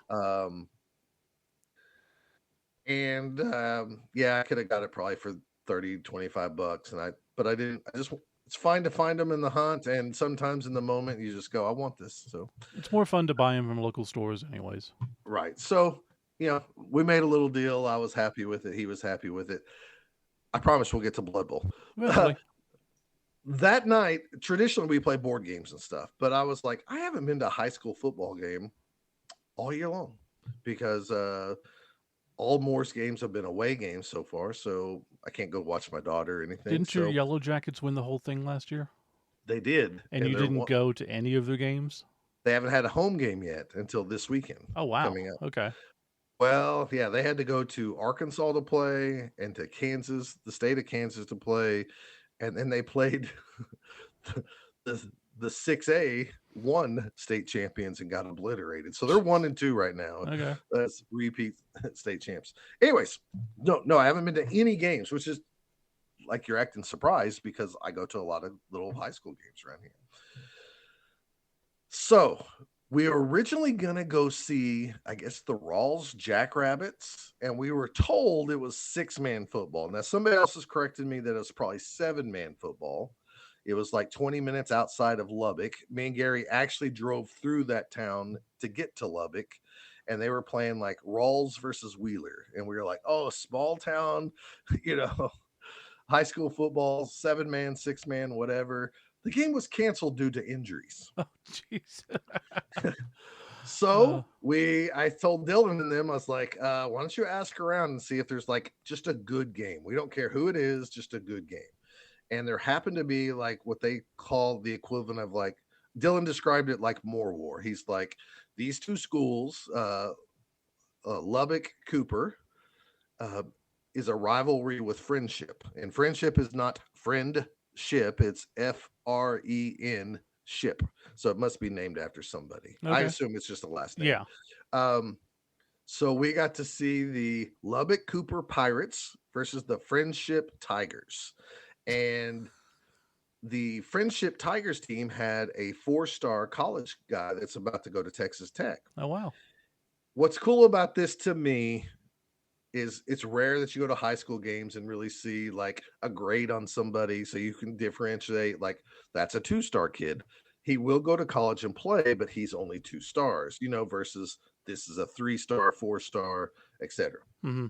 Yeah, I could have got it probably for $30-$25, but I didn't. It's fine to find them in the hunt, and sometimes in the moment you just go, I want this. So it's more fun to buy them from local stores anyways. right. So we made a little deal. I was happy with it. He was happy with it. I promise we'll get to Blood Bowl. Eventually. That night, traditionally we play board games and stuff, but I was like, I haven't been to a high school football game all year long because all Moore's games have been away games so far, so I can't go watch my daughter or anything. Didn't your Yellow Jackets win the whole thing last year? They did. And you didn't go to any of their games? They haven't had a home game yet until this weekend. Oh, wow. Coming up. Okay. Well, yeah, they had to go to Arkansas to play and to Kansas, the state of Kansas to play. And then they played the 6A state champions and got obliterated. So they're 1-2 right now. Okay. That's repeat state champs. Anyways, no, I haven't been to any games, which is like you're acting surprised because I go to a lot of little high school games around here. So we were originally going to go see, I guess, the Rawls Jackrabbits, and we were told it was 6-man football. Now, somebody else has corrected me that it was probably 7-man football. It was like 20 minutes outside of Lubbock. Me and Gary actually drove through that town to get to Lubbock, and they were playing like Rawls versus Wheeler. And we were like, oh, small town, high school football, 7-man, 6-man, whatever. The game was canceled due to injuries. Oh, jeez. So I told Dylan and them, I was like, why don't you ask around and see if there's like just a good game? We don't care who it is, just a good game. And there happened to be like what they call the equivalent of like, Dylan described it like Moore War. He's like, these two schools, Lubbock Cooper, is a rivalry with Friendship. And Friendship is not friendship, it's FREN ship. So it must be named after somebody. Okay. I assume it's just a last name. Yeah. So we got to see the Lubbock Cooper Pirates versus the Friendship Tigers. And the Friendship Tigers team had a 4-star college guy that's about to go to Texas Tech. Oh, wow. What's cool about this to me is it's rare that you go to high school games and really see like a grade on somebody so you can differentiate like that's a 2-star kid. He will go to college and play, but he's only 2 stars, versus this is a 3-star, 4-star, etc. Mm-hmm.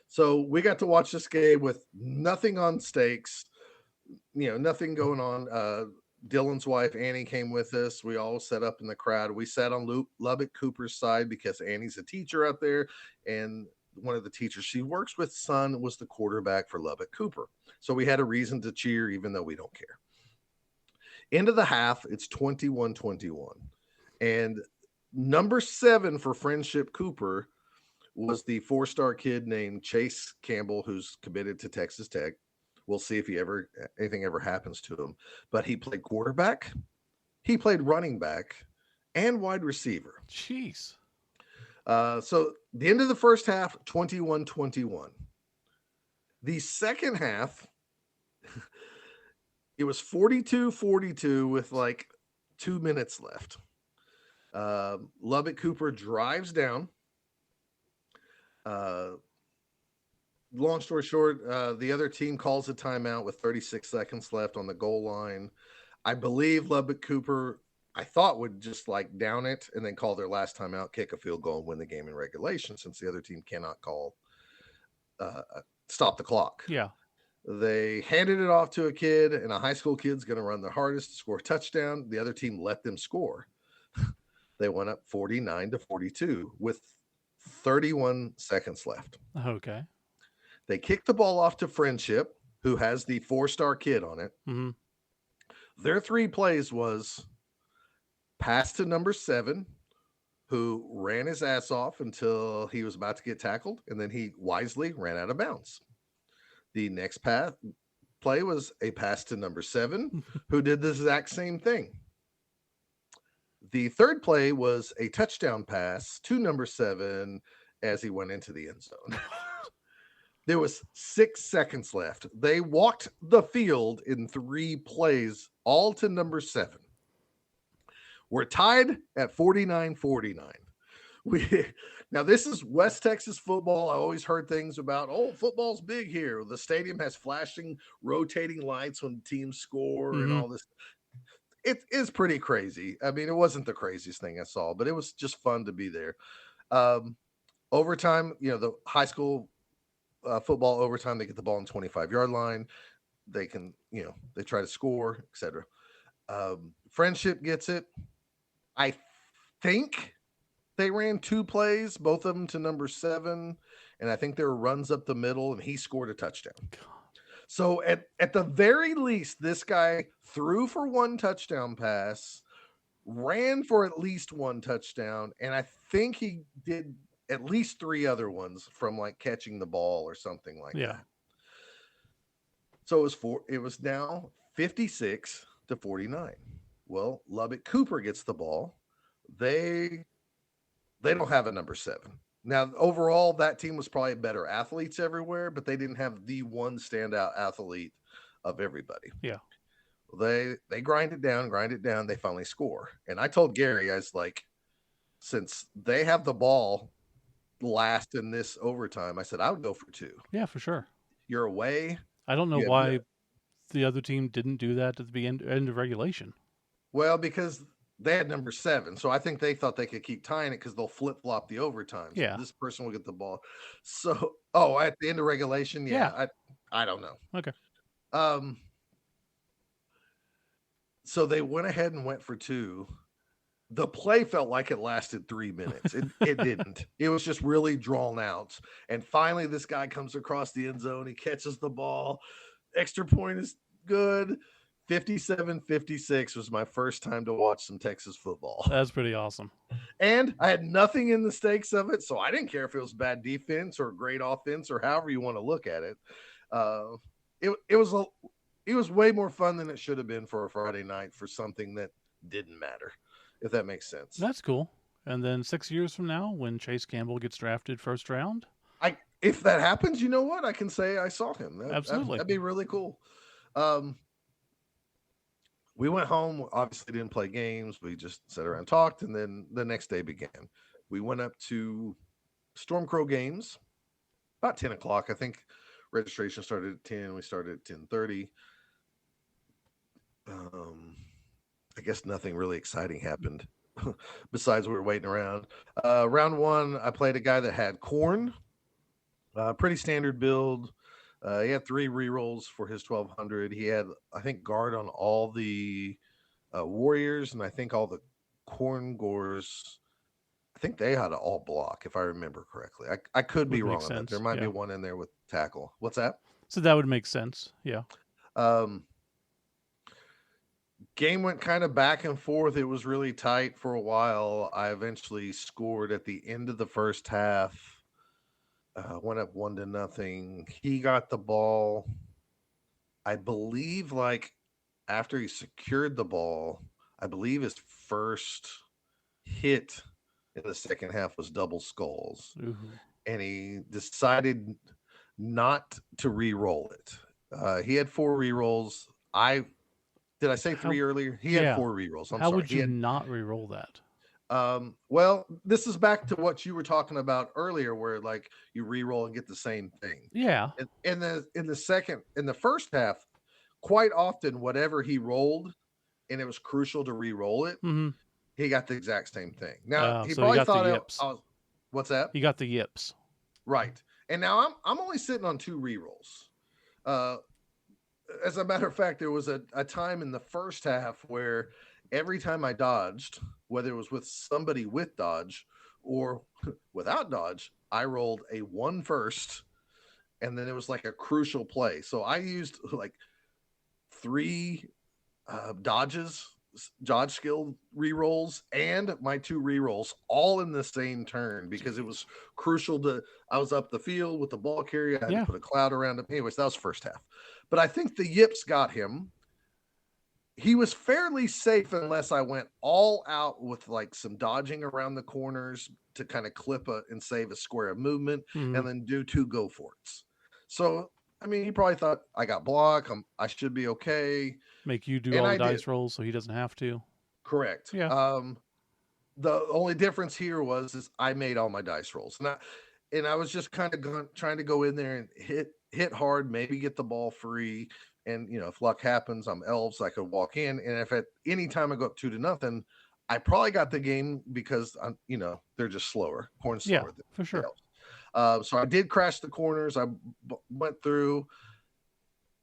So we got to watch this game with nothing on stakes, nothing going on. Dylan's wife, Annie, came with us. We all sat up in the crowd. We sat on Lubbock Cooper's side because Annie's a teacher out there, and one of the teachers she works with, son, was the quarterback for Lubbock Cooper. So we had a reason to cheer, even though we don't care. End of the half, it's 21-21. And number 7 for Friendship Cooper was the 4-star kid named Chase Campbell, who's committed to Texas Tech. We'll see if anything ever happens to him. But he played quarterback, he played running back, and wide receiver. Jeez. So the end of the first half, 21-21. The second half, it was 42-42 with like 2 minutes left. Lubbock Cooper drives down. long story short, the other team calls a timeout with 36 seconds left on the goal line. I believe Lubbock Cooper, I thought, would just like down it and then call their last timeout, kick a field goal, and win the game in regulation, since the other team cannot call stop the clock. Yeah. They handed it off to a kid, and a high school kid's going to run their hardest to score a touchdown. The other team let them score. They went up 49-42 with 31 seconds left. Okay. They kicked the ball off to Friendship, who has the 4-star kid on it. Mm-hmm. Their 3 plays was pass to number 7, who ran his ass off until he was about to get tackled, and then he wisely ran out of bounds. The next play was a pass to number 7, who did the exact same thing. The third play was a touchdown pass to number 7 as he went into the end zone. There was 6 seconds left. They walked the field in 3 plays, all to number 7. We're tied at 49-49. Now, this is West Texas football. I always heard things about, oh, football's big here. The stadium has flashing, rotating lights when teams score and all this. It is pretty crazy. I mean, it wasn't the craziest thing I saw, but it was just fun to be there. Overtime, the high school football overtime, they get the ball on 25-yard line. They can, they try to score, etc. Friendship gets it. I think they ran 2 plays, both of them to number 7, and I think there were runs up the middle, and he scored a touchdown. God. So at the very least, this guy threw for 1 touchdown pass, ran for at least 1 touchdown, and I think he did at least 3 other ones from like catching the ball or something like that. So it was now 56-49. Well, Lubbock Cooper gets the ball. They don't have a number 7. Now, overall, that team was probably better athletes everywhere, but they didn't have the one standout athlete of everybody. Yeah. They grind it down. They finally score. And I told Gary, I was like, since they have the ball last in this overtime, I said, I would go for 2. Yeah, for sure. You're away. I don't know why the other team didn't do that at the end of regulation. Well, because they had number 7, so I think they thought they could keep tying it because they'll flip-flop the overtime. So yeah. This person will get the ball. So, at the end of regulation, I don't know. Okay. So they went ahead and went for 2. The play felt like it lasted 3 minutes. It didn't. It was just really drawn out. And finally, this guy comes across the end zone. He catches the ball. Extra point is good. 57-56 was my first time to watch some Texas football. That's pretty awesome. And I had nothing in the stakes of it, so I didn't care if it was bad defense or great offense or however you want to look at it. It was way more fun than it should have been for a Friday night for something that didn't matter, if that makes sense. That's cool. And then 6 years from now, when Chase Campbell gets drafted first round, if that happens, you know what? I can say I saw him. Absolutely. That'd be really cool. We went home, obviously didn't play games. We just sat around and talked, and then the next day began. We went up to Stormcrow games about 10 o'clock. I think registration started at 10. We started at 10:30. I guess nothing really exciting happened besides we were waiting around. Round 1, I played a guy that had corn. Pretty standard build. He had 3 rerolls for his 1200. He had, I think, guard on all the Warriors, and I think all the Corn Gores. I think they had an all block, if I remember correctly. I could be wrong on that. There might be one in there with tackle. What's that? So that would make sense. Yeah. Game went kind of back and forth. It was really tight for a while. I eventually scored at the end of the first half. Went up 1-0. He got the ball, I believe, like after he secured the ball. I believe his first hit in the second half was double skulls. Mm-hmm. And he decided not to re-roll it. He had 4 re-rolls. Did I say 3 earlier? He had 4 re-rolls. How would you not re-roll that? Well, this is back to what you were talking about earlier, where like you re-roll and get the same thing. Yeah. In the first half, quite often whatever he rolled, and it was crucial to re-roll it, Mm-hmm. he got the exact same thing. Now he So he probably got the thought yips. I was, what's that? He got the yips. Right. And now I'm only sitting on 2 re-rolls. Uh, as a matter of fact, there was a time in the first half where every time I dodged, whether it was with somebody with dodge or without dodge, I rolled a 1 first, and then it was like a crucial play. So I used like 3 dodge skill re-rolls, and my 2 re-rolls all in the same turn because it was crucial to. I was up the field with the ball carrier. I had to put a cloud around him. Anyways, that was first half. But I think the yips got him. He was fairly safe unless I went all out with like some dodging around the corners to kind of clip and save a square of movement, and then do 2 go for it's. So I mean, he probably thought I got block. I should be okay. Make you do And all the I dice did. rolls so he doesn't have to. Correct. Yeah. The only difference here is I made all my dice rolls. And I was just kind of trying to go in there and hit hard, maybe get the ball free. And if luck happens, I'm elves, I could walk in. And if at any time I go up 2-0, I probably got the game because they're just slower, corn's slower than for sure. Elves. So I did crash the corners. I went through.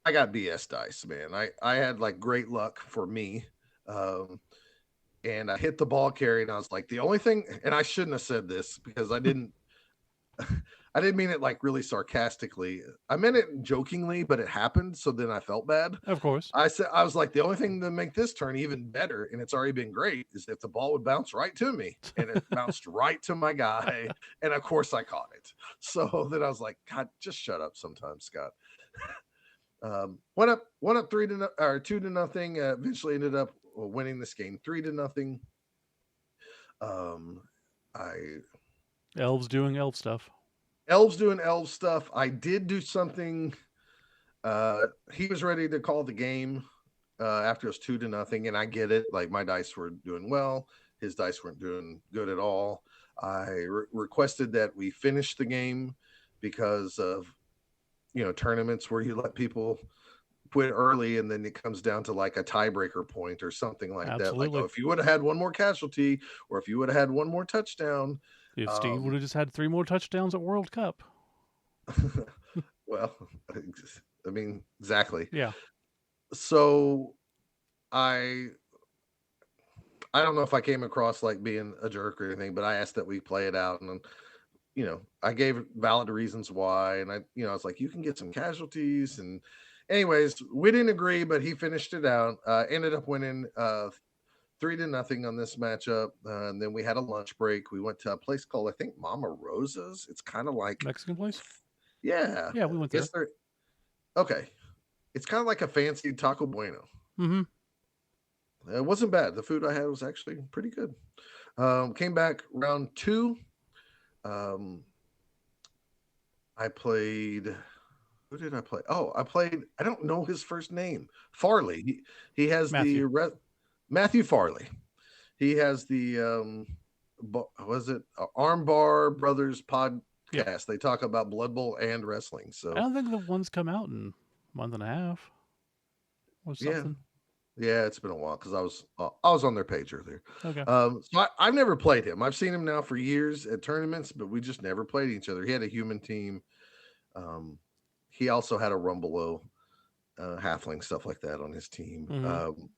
I got BS dice, man. I had like great luck for me. And I hit the ball carry, and I was like, the only thing, and I shouldn't have said this because I didn't mean it like really sarcastically. I meant it jokingly, but it happened. So then I felt bad. Of course. I was like, the only thing to make this turn even better, and it's already been great, is if the ball would bounce right to me, and it bounced right to my guy. And of course I caught it. So then I was like, God, just shut up sometimes, Scott. Went up 2-0. Eventually ended up winning this game 3-0. Elves doing elf stuff. Elves doing elf stuff. I did do something. He was ready to call the game after it was 2-0, and I get it. Like my dice were doing well, his dice weren't doing good at all. I requested that we finish the game because of tournaments where you let people quit early and then it comes down to like a tiebreaker point or something like that. Like, if you would have had one more casualty, or if you would have had one more touchdown. If Steve would have just had 3 more touchdowns at World Cup. Well, I mean, exactly. Yeah. So I don't know if I came across like being a jerk or anything, but I asked that we play it out, and I gave valid reasons why, and I was like, you can get some casualties, and anyways, we didn't agree, but he finished it out. Ended up winning 3-0 on this matchup, and then we had a lunch break. We went to a place called, I think, Mama Rosa's. It's kind of like Mexican place. Yeah, we went there. Okay, it's kind of like a fancy Taco Bueno. It wasn't bad. The food I had was actually pretty good. Came back round 2. I played. Who did I play? Oh, I don't know his first name. Farley. He has Matthew. Matthew Farley. He has the was it Armbar Brothers podcast? Yeah. They talk about Blood Bowl and wrestling. So I don't think the one's come out in a month and a half or something. Yeah, it's been a while because I was on their page earlier. Okay. So I've never played him. I've seen him now for years at tournaments, but we just never played each other. He had a human team. He also had a Rumbelow, halfling, stuff like that on his team.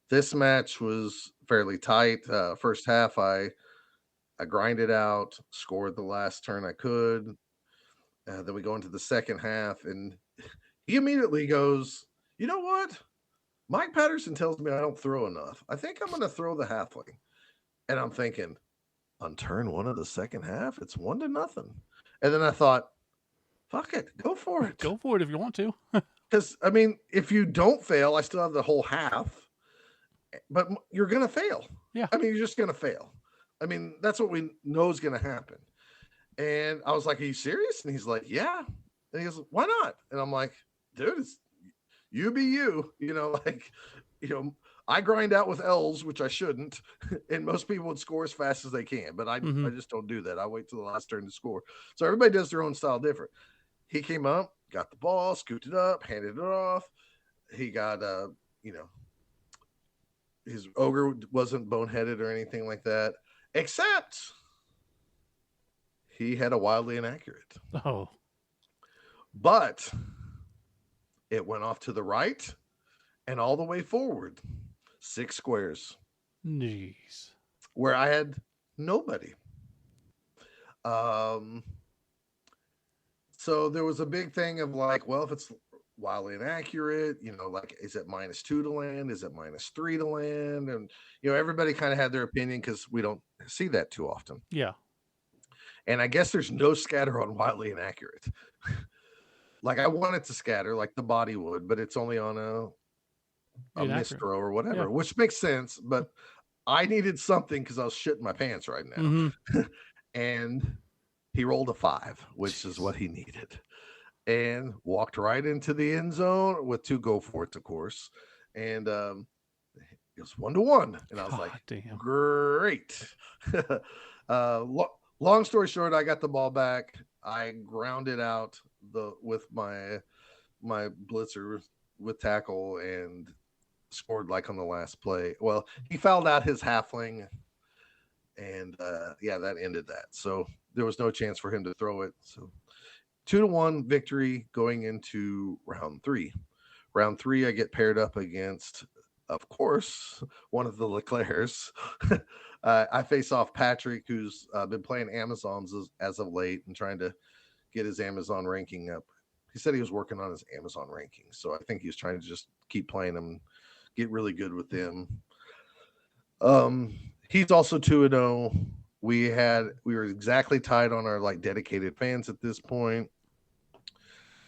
This match was fairly tight. First half, I grinded out, scored the last turn I could. Then we go into the second half, and he immediately goes, "You know what? Mike Patterson tells me I don't throw enough. I think I'm going to throw the halfling." And I'm thinking, on turn 1 of the second half, it's 1-0. And then I thought, fuck it, go for it. Go for it if you want to. Because, I mean, if you don't fail, I still have the whole half. But you're going to fail. Yeah. I mean, you're just going to fail. I mean, that's what we know is going to happen. And I was like, are you serious? And he's like, yeah. And he goes, why not? And I'm like, dude, you be you, like, you know, I grind out with L's, which I shouldn't, and most people would score as fast as they can, but I Hmm. just don't do that. I wait till the last turn to score. So everybody does their own style different. He came up, got the ball, scooped it up, handed it off. He got you know, his ogre wasn't boneheaded or anything like that, except he had a wildly inaccurate. Oh, But it went off to the right and all the way forward, 6 squares, jeez. where I had nobody. Um, so there was a big thing of like, well, if it's wildly inaccurate, like, is it -2 to land? Is it -3 to land? And everybody kind of had their opinion because we don't see that too often. Yeah. And I guess there's no scatter on wildly inaccurate. Like I want it to scatter like the body would, but it's only on a Inaccurate. misthrow or Yeah. whatever, which makes sense. But I needed something because I was shitting my pants right now. Hmm. And he rolled a 5, which is what Jeez. he needed, and walked right into the end zone with 2 go for it, of course. And it was 1-1. And I was like, God damn. great. Long story short, I got the ball back. I grounded out with my blitzer with tackle and scored like on the last play. Well, he fouled out his halfling, and that ended that. So there was no chance for him to throw it. So 2-1 victory going into round 3. Round 3, I get paired up against, of course, one of the Leclercs. I face off Patrick, who's been playing Amazons as of late and trying to get his Amazon ranking up. He said he was working on his Amazon rankings, so I think he was trying to just keep playing them, get really good with them. He's also 2-0. We were exactly tied on our like dedicated fans at this point.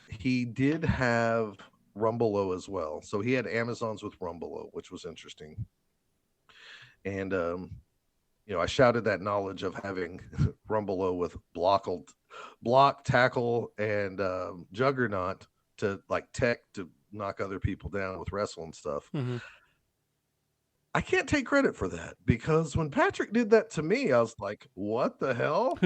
He did have Rumbelow as well, so he had Amazons with Rumbelow, which was interesting. And I shouted that knowledge of having Rumbelow with block, tackle, and Juggernaut to like tech to knock other people down with wrestle and stuff. Hmm. I can't take credit for that because when Patrick did that to me, I was like, what the hell?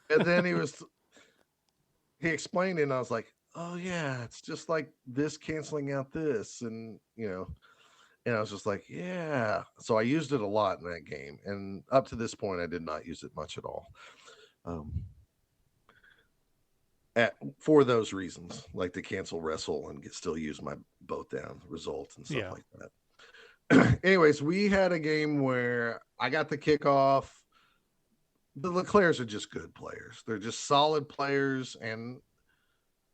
And then he explained it and I was like, oh yeah, it's just like this canceling out this. And I was just like, yeah. So I used it a lot in that game. And up to this point, I did not use it much at all. For those reasons, like to cancel wrestle and still use my both down results and stuff like that. Anyways, we had a game where I got the kickoff. The Leclercs are just good players. They're just solid players, and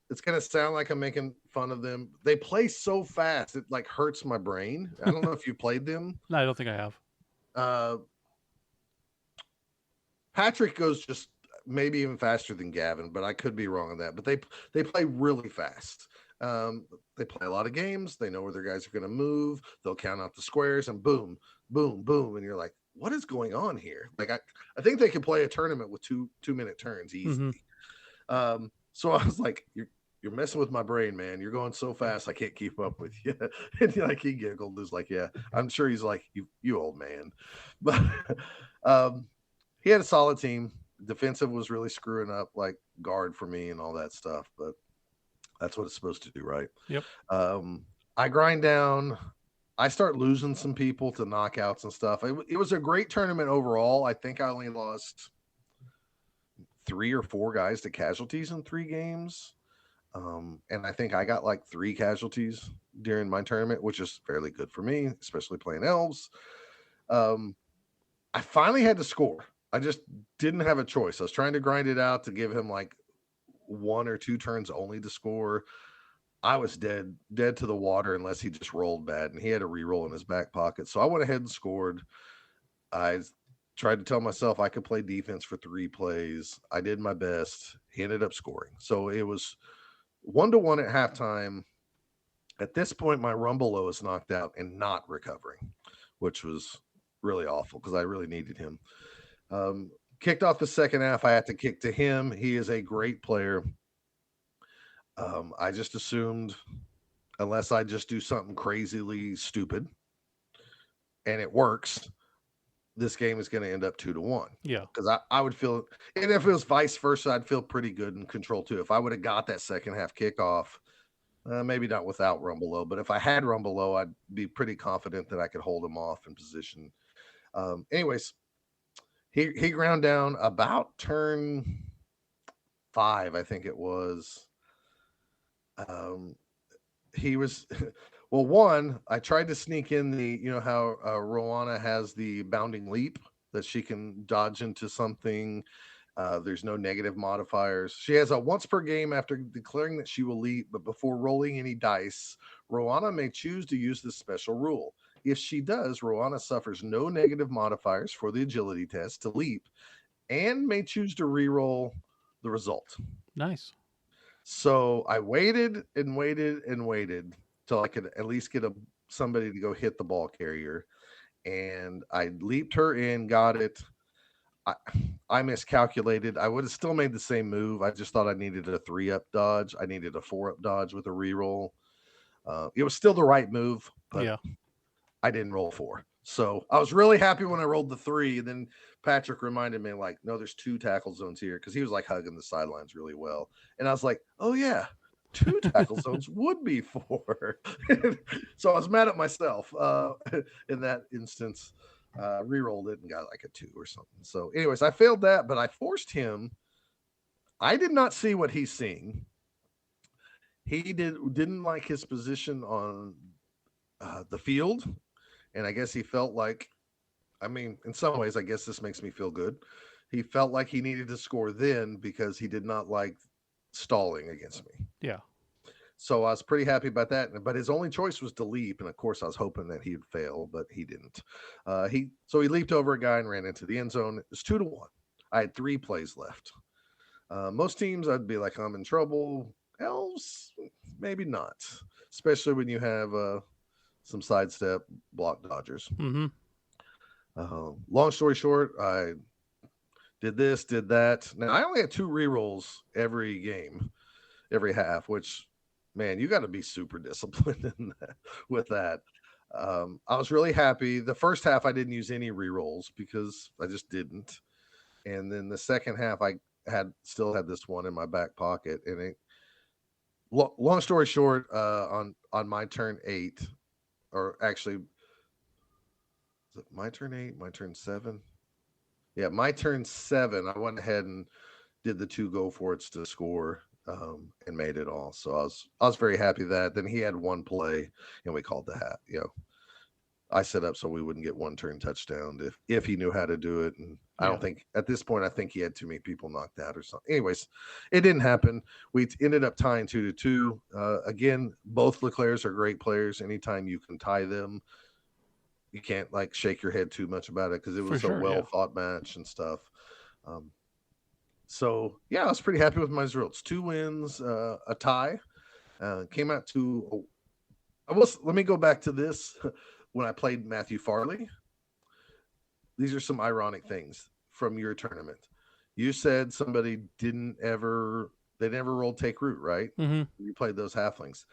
it's going to sound like I'm making fun of them. They play so fast, it like hurts my brain. I don't know if you played them. No, I don't think I have. Patrick goes just maybe even faster than Gavin, but I could be wrong on that. But they play really fast. They play a lot of games. They know where their guys are going to move. They'll count out the squares and boom, boom, boom. And you're like, what is going on here? Like, I think they could play a tournament with 2-minute turns easily. Mm-hmm. So I was like, you're messing with my brain, man. You're going so fast, I can't keep up with you. And like he giggled, was like, yeah, I'm sure he's like, you old man. But he had a solid team. Defensive was really screwing up like guard for me and all that stuff, but that's what it's supposed to do, right? Yep. I grind down. I start losing some people to knockouts and stuff. It was a great tournament overall. I think I only lost 3 or 4 guys to casualties in 3 games. And I think I got like 3 casualties during my tournament, which is fairly good for me, especially playing elves. I finally had to score. I just didn't have a choice. I was trying to grind it out to give him like 1 or 2 turns only to score. I was dead to the water unless he just rolled bad, and he had a reroll in his back pocket. So I went ahead and scored. I tried to tell myself I could play defense for 3 plays. I did my best. He ended up scoring. So it was 1-1 at halftime. At this point, my Rumbelow is knocked out and not recovering, which was really awful because I really needed him. Kicked off the second half. I had to kick to him. He is a great player. I just assumed unless I just do something crazily stupid and it works, this game is going to end up 2-1. Yeah. Because I would feel, and if it was vice versa, I'd feel pretty good in control too. If I would have got that second half kickoff, maybe not without Rumbelow, but if I had Rumbelow, I'd be pretty confident that I could hold him off in position. Anyways, he ground down about turn 5, I think it was. He was well. One, I tried to sneak in the, you know how Rowana has the bounding leap that she can dodge into something. There's no negative modifiers. She has a once per game after declaring that she will leap, but before rolling any dice, Rowana may choose to use this special rule. If she does, Rowana suffers no negative modifiers for the agility test to leap and may choose to re-roll the result. Nice. So I waited and waited and waited till I could at least get somebody to go hit the ball carrier. And I leaped her in, got it. I miscalculated. I would have still made the same move. I just thought I needed a 3-up dodge. I needed a 4-up dodge with a reroll. It was still the right move, but Yeah. I didn't roll 4. So I was really happy when I rolled the 3. And then Patrick reminded me, like, no, there's 2 tackle zones here, because he was like hugging the sidelines really well. And I was like, oh, yeah, 2 tackle zones would be 4. So I was mad at myself in that instance. Rerolled it and got like a 2 or something. So, anyways, I failed that, but I forced him. I did not see what he's seeing. He didn't like his position on the field. And I guess he felt like, I mean, in some ways, I guess this makes me feel good. He felt like he needed to score then because he did not like stalling against me. Yeah. So I was pretty happy about that. But his only choice was to leap. And of course, I was hoping that he'd fail, but he didn't. So he leaped over a guy and ran into the end zone. It was 2-1. I had 3 plays left. Most teams, I'd be like, I'm in trouble. Elves, maybe not, especially when you have some sidestep block dodgers. Mm-hmm. Long story short, I did this, did that. Now, I only had 2 rerolls every game, every half, which, man, you got to be super disciplined with that. I was really happy. The first half, I didn't use any rerolls because I just didn't. And then the second half, I still had this one in my back pocket. And long story short, on my turn 8, or actually, is it my turn 8? My turn 7? Yeah, my turn 7. I went ahead and did the 2 go for it's to score and made it all. So I was very happy that. Then he had 1 play and we called the hat. You know, I set up so we wouldn't get 1 turn touchdown if he knew how to do it. And I don't think at this point, I think he had too many people knocked out or something. Anyways, it didn't happen. We ended up tying 2-2. Again, both Leclercs are great players. Anytime you can tie them, you can't like shake your head too much about it because it was a well fought match and stuff. So yeah, I was pretty happy with my results. 2 wins, a tie. Came out to. Let me go back to this. When I played Matthew Farley, these are some ironic things from your tournament. You said somebody they never rolled take root, right? Mm-hmm. You played those halflings.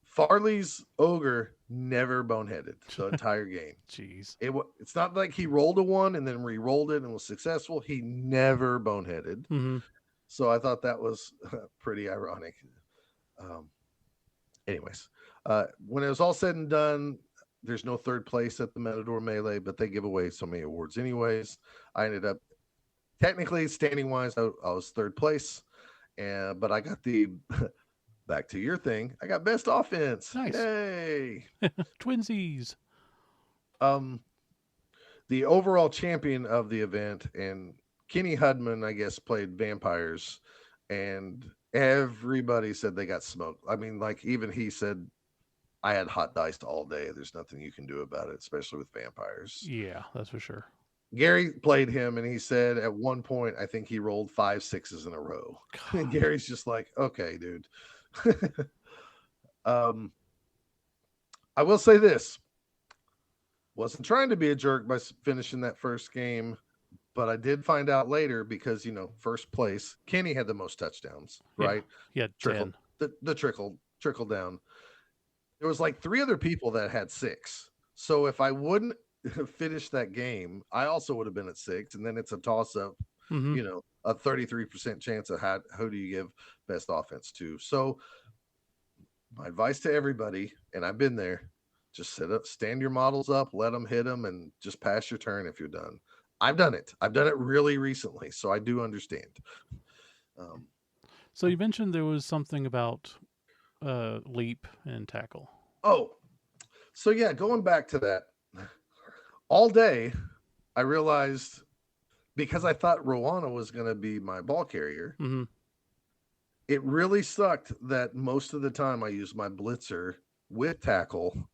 Farley's ogre never boneheaded the entire game. Jeez. It's not like he rolled a 1 and then re-rolled it and was successful. He never boneheaded. Mm-hmm. So I thought that was pretty ironic. Anyways, when it was all said and done, there's no 3rd place at the Matador Melee, but they give away so many awards anyways. I ended up, technically, standing-wise, I was 3rd place, but I got the, back to your thing, I got best offense. Nice. Yay! Twinsies. The overall champion of the event, and Kenny Hudman, I guess, played vampires, and everybody said they got smoked. I mean, like, even he said, I had hot dice all day. There's nothing you can do about it, especially with vampires. Yeah, that's for sure. Gary played him, and he said at one point, I think he rolled 5 6s in a row. And Gary's just like, okay, dude. I will say this. Wasn't trying to be a jerk by finishing that first game, but I did find out later because, you know, first place, Kenny had the most touchdowns, right? Yeah, 10. The trickle down. There was like 3 other people that had 6. So if I wouldn't finish that game, I also would have been at 6, and then it's a toss-up, Hmm. a 33% chance of who do you give best offense to. So my advice to everybody, and I've been there, just stand your models up, let them hit them, and just pass your turn if you're done. I've done it. I've done it really recently, so I do understand. Um, So you mentioned there was something about leap and tackle. oh, so yeah, going back to that, all day I realized because I thought Rowana was going to be my ball carrier, Hmm. it really sucked that most of the time I used my blitzer with tackle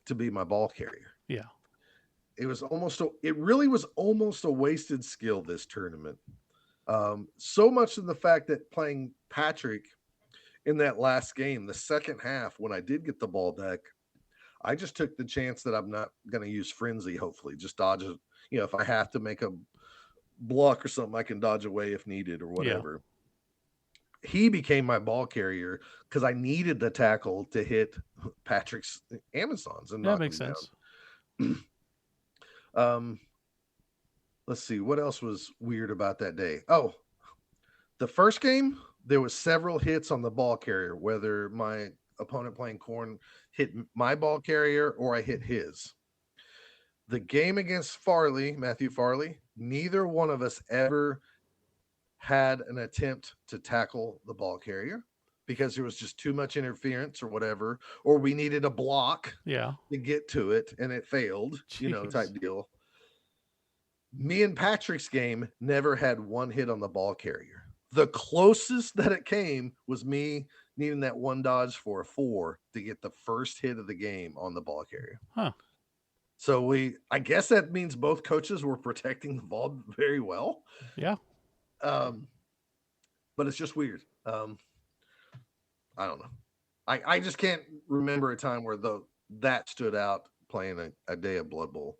to be my ball carrier. Yeah. It really was almost a wasted skill this tournament. So much in the fact that playing Patrick in that last game, the second half, when I did get the ball back, I just took the chance that I'm not going to use frenzy. Hopefully, just dodge it. If I have to make a block or something, I can dodge away if needed or Yeah. whatever. He became my ball carrier because I needed the tackle to hit Patrick's Amazons and That knock makes them sense. down. um, let's see what else was weird about that day. Oh, the first game there was several hits on the ball carrier, whether my opponent playing corn hit my ball carrier or I hit his. The game against Matthew Farley, neither one of us ever had an attempt to tackle the ball carrier because there was just too much interference or whatever, or we needed a block Yeah. to get to it and it failed, type Jeez. deal. Me and Patrick's game never had one hit on the ball carrier. The closest that it came was me needing that one dodge for a 4 to get the first hit of the game on the ball carrier. Huh. So I guess that means both coaches were protecting the ball very well. Yeah. But it's just weird. I don't know. I just can't remember a time where that stood out playing a day of Blood Bowl.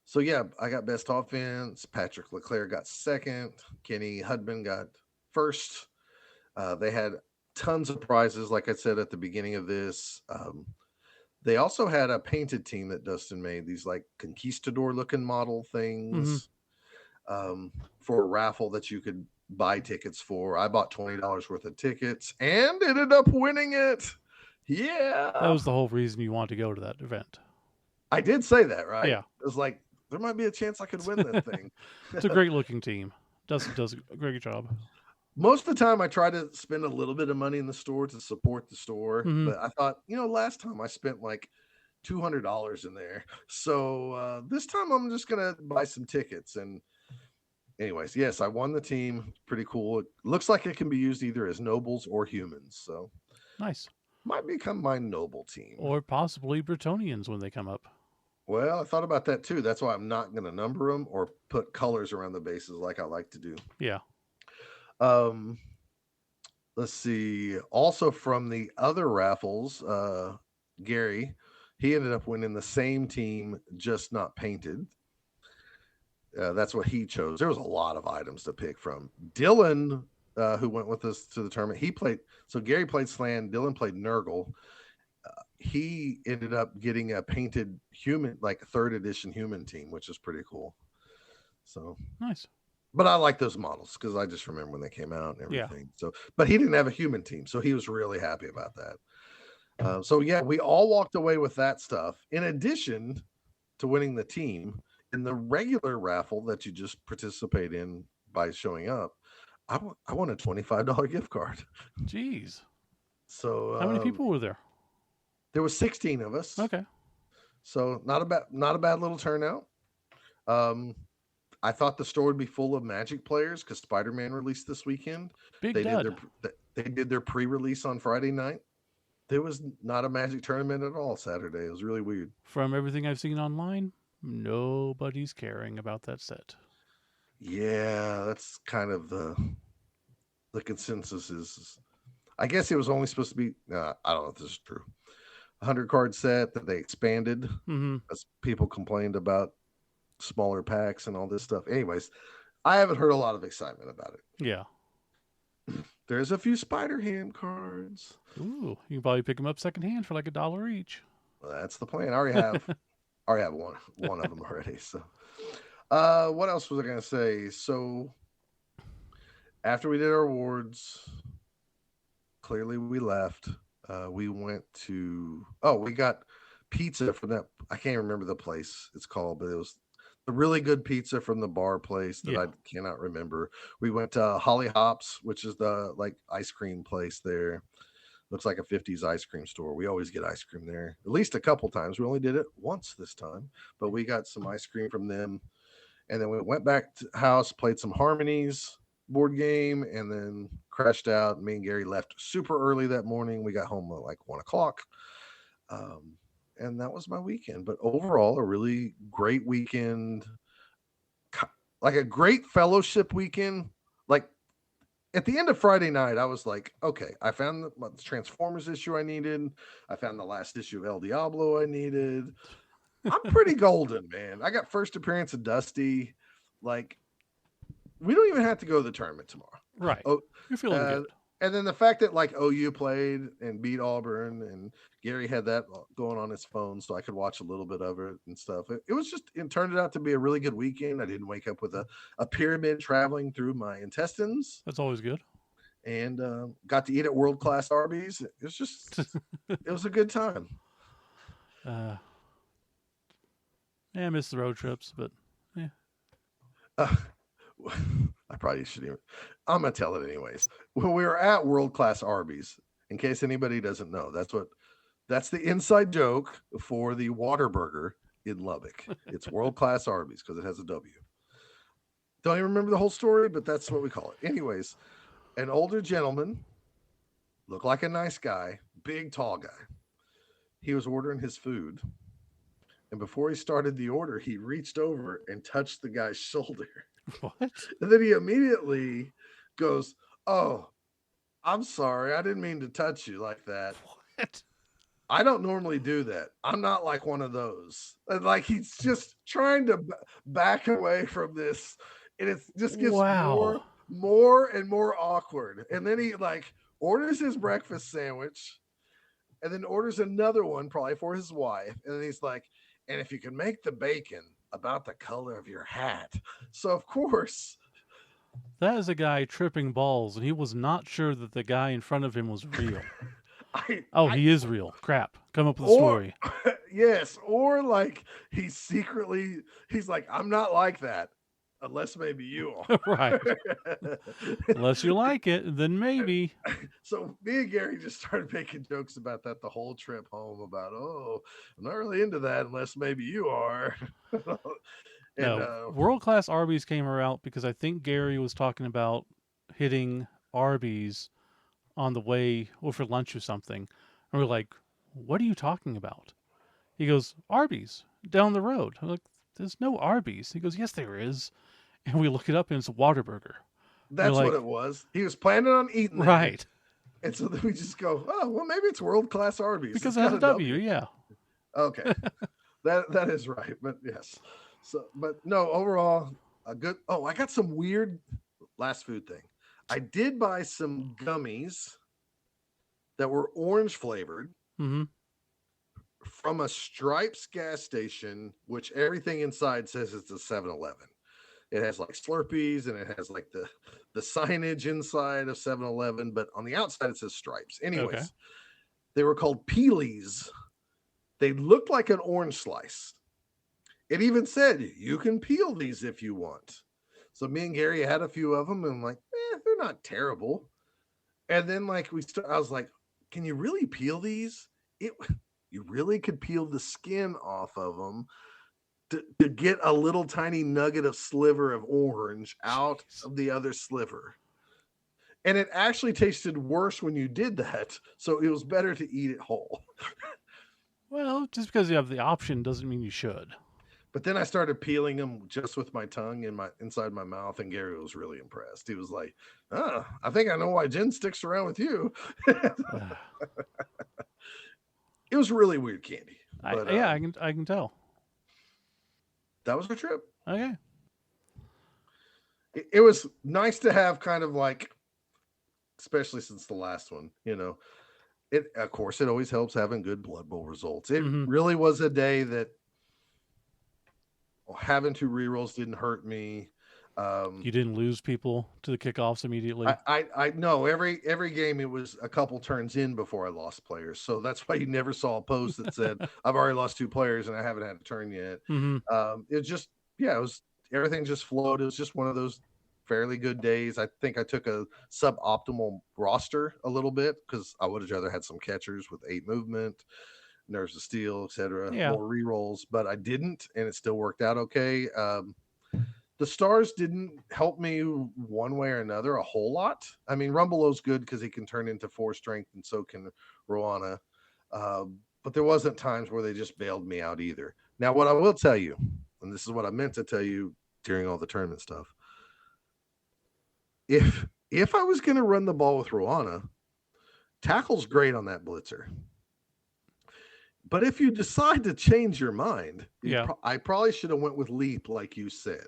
So yeah, I got best offense. Patrick Leclerc got second. Kenny Hudman got first. They had tons of prizes, like I said at the beginning of this. They also had a painted team that Dustin made, these like conquistador looking model things for a raffle that you could buy tickets for. I bought $20 worth of tickets and ended up winning it. That Yeah. was the whole reason you want to go to that event. I did say that, right? Yeah. It was like, there might be a chance I could win that thing. It's a great looking team. Dustin does a great job. Most of the time I try to spend a little bit of money in the store to support the store, but I thought, last time I spent like $200 in there. So this time I'm just going to buy some tickets. And anyways, yes, I won the team. Pretty cool. It looks like it can be used either as nobles or humans. So nice. might become my noble team. Or possibly Bretonians when they come up. Well, I thought about that too. That's why I'm not going to number them or put colors around the bases like I like to do. Yeah. Let's see. Also from the other raffles, Gary, he ended up winning the same team, just not painted. That's what he chose. There was a lot of items to pick from. Dylan, who went with us to the tournament, he played. So Gary played Slan. Dylan played Nurgle. He ended up getting a painted human, like 3rd edition human team, which is pretty cool. So nice. But I like those models because I just remember when they came out and everything. Yeah. So, but he didn't have a human team, so he was really happy about that. So yeah, we all walked away with that stuff. In addition to winning the team in the regular raffle that you just participate in by showing up, I won a $25 gift card. Jeez. So how many people were there? There was 16 of us. Okay. So not a bad little turnout. I thought the store would be full of Magic players because Spider-Man released this weekend. Big They dud. did their pre-release on Friday night. There was not a Magic tournament at all Saturday. It was really weird. From everything I've seen online, nobody's caring about that set. Yeah, that's kind of the consensus is. I guess it was only supposed to be. I don't know if this is true. 100-card set that they expanded as people complained about smaller packs and all this stuff. Anyways, I haven't heard a lot of excitement about it. Yeah. There's a few Spider Ham cards. Ooh, you can probably pick them up secondhand for like $1 each. Well, that's the plan. I already have one of them already. So, what else was I gonna say? So after we did our awards, clearly we left. We went to we got pizza from that. I can't remember the place it's called, but it was a really good pizza from the bar place that Yeah, I cannot remember. We went to Holly Hops, which is the like ice cream place there. Looks like a 50s ice cream store. We always get ice cream there, at least a couple times. We only did it once this time, but we got some ice cream from them. And then we went back to the house, played some Harmonies board game, and then crashed out. Me and Gary left super early that morning. We got home at like 1 o'clock. Um, and that was my weekend. But overall, a really great weekend, like a great fellowship weekend. Like at the end of Friday night, I was like, okay, I found the Transformers issue I needed. I found the last issue of El Diablo I needed. I'm pretty golden, man. I got first appearance of Dusty. Like, we don't even have to go to the tournament tomorrow. right. Oh, You're feeling uh, good. and then the fact that like OU played and beat Auburn, and Gary had that going on his phone, so I could watch a little bit of it and stuff. It was just it turned out to be a really good weekend. I didn't wake up with a pyramid traveling through my intestines, That's always good. and got to eat at world class Arby's. It was just it was a good time. uh, yeah, I miss the road trips, but yeah. Uh, I probably shouldn't even. I'm gonna tell it anyways. When we were at world class Arby's, in case anybody doesn't know, that's the inside joke for the Waterburger in Lubbock. It's world class Arby's because it has a W. Don't even remember the whole story, but that's what we call it. Anyways, an older gentleman, looked like a nice guy, big tall guy. He was ordering his food, and before he started the order, he reached over and touched the guy's shoulder. What? And then he immediately goes, "Oh, I'm sorry. I didn't mean to touch you like that. What? I don't normally do that. I'm not like one of those." And like he's just trying to back away from this, and it just gets Wow. more and more awkward. And then he like orders his breakfast sandwich, and then orders another one probably for his wife. And then he's like, "And if you can make the bacon about the color of your hat." So of course, That is a guy tripping balls, and he was not sure that the guy in front of him was real. I Oh, I he is real. Crap. Come up with a or story. yes, or like he's like, "I'm not like that unless maybe you Right. are." Unless you like it, then maybe. So me and Gary just started making jokes about that the whole trip home about, "Oh, I'm not really into that unless maybe you are." And No, world class Arby's came around because I think Gary was talking about hitting Arby's on the way or for lunch or something. And we're like, what are you talking about? He goes, Arby's down the road. I'm like, there's no Arby's. He goes, yes, there is. And we look it up and it's a Waterburger. We're that's what like, it was. He was planning on eating there. right. And so then we just go, "Oh, well, maybe it's world class Arby's. Because It's it has got a a W, W." yeah. Okay. That is right. But yes. So but no, overall, a good I got some weird last food thing. I did buy some gummies that were orange flavored Mm-hmm. from a Stripes gas station, which everything inside says it's a 7-Eleven. It has like Slurpees and it has like the signage inside of 7-Eleven, but on the outside it says Stripes. Okay. Anyways, they were called Peelies. They looked like an orange slice. It even said you can peel these if you want. So me and Gary had a few of them, and I'm like, they're not terrible. And then like I was like, can you really peel these? You really could peel the skin off of them to get a little tiny nugget of sliver of orange out Jeez. of the other sliver. And it actually tasted worse when you did that. So it was better to eat it whole. Well, just because you have the option doesn't mean you should. But then I started peeling them just with my tongue in my inside my mouth, and Gary was really impressed. He was like, I think I know why Jen sticks around with you." It was really weird candy. But I can tell. that was our trip. Okay. It was nice to have kind of like especially since the last one. It, of course, it always helps having good Blood Bowl results. It Hmm. really was a day that having two rerolls didn't hurt me. You didn't lose people to the kickoffs immediately. I know every game it was a couple turns in before I lost players, so that's why you never saw a post that said I've already lost two players and I haven't had a turn yet. Hmm. It just it was everything just flowed. It was just one of those fairly good days. I think I took a suboptimal roster a little bit because I would have rather had some catchers with 8 movement, nerves of steel, etc., Yeah. more rerolls, but I didn't, and it still worked out okay. The stars didn't help me one way or another a whole lot. I mean, Rumbelo's good because he can turn into 4 strength, and so can Roana. But there wasn't times where they just bailed me out either. Now, what I will tell you, and this is what I meant to tell you during all the tournament stuff, if I was going to run the ball with Roana, tackle's great on that blitzer. But if you decide to change your mind, Yeah. I probably should have went with Leap, like you said,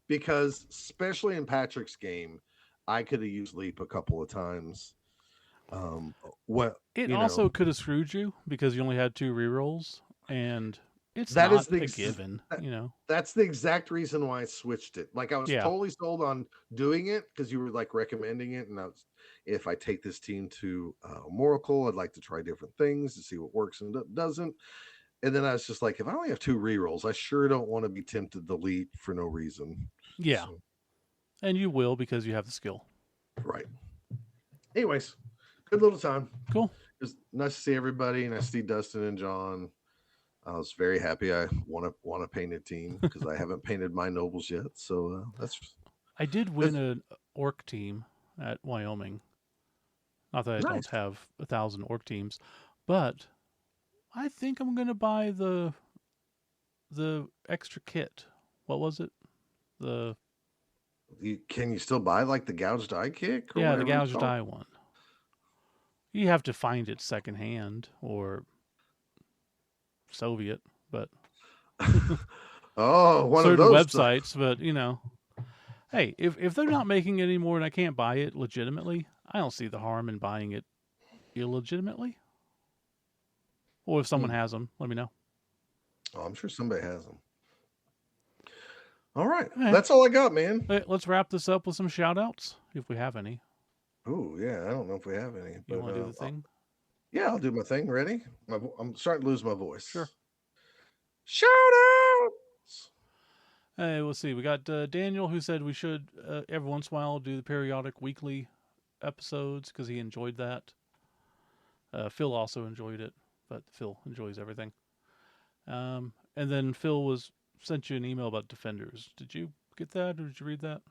because especially in Patrick's game, I could have used Leap a couple of times. It also could have screwed you because you only had 2 rerolls, and it's that not is the a given, that's the exact reason why I switched it. Like I was Yeah. totally sold on doing it because you were like recommending it, and if I take this team to Moracle, I'd like to try different things to see what works and doesn't. And then I was just like, if I only have 2 rerolls, I sure don't want to be tempted to Leap for no reason. Yeah. So, And you will because you have the skill. right. Anyways, good little time. Cool. It was nice to see everybody. Nice to see Dustin and John. I was very happy. I want a painted team because I haven't painted my nobles yet. So that's. I did win an orc team at Wyoming. Not that I don't have 1,000 orc teams, but I think I'm gonna buy the extra kit. What was it? Can you still buy like the gouged eye kick? Yeah, the gouged eye one. You have to find it secondhand or Soviet, but one certain of those websites. But hey, if they're not making it anymore and I can't buy it legitimately, I don't see the harm in buying it illegitimately. Or if someone has them, let me know. Oh, I'm sure somebody has them. All right. That's all I got, man. Let's wrap this up with some shout outs, if we have any. Oh, yeah. I don't know if we have any. You want to do the thing? Yeah, I'll do my thing. Ready? I'm starting to lose my voice. Sure. Shout outs! Hey, we'll see. We got Daniel, who said we should, every once in a while, do the periodic weekly episodes because he enjoyed that. Phil also enjoyed it, but Phil enjoys everything. And then Phil sent you an email about Defenders. Did you get that, or did you read that?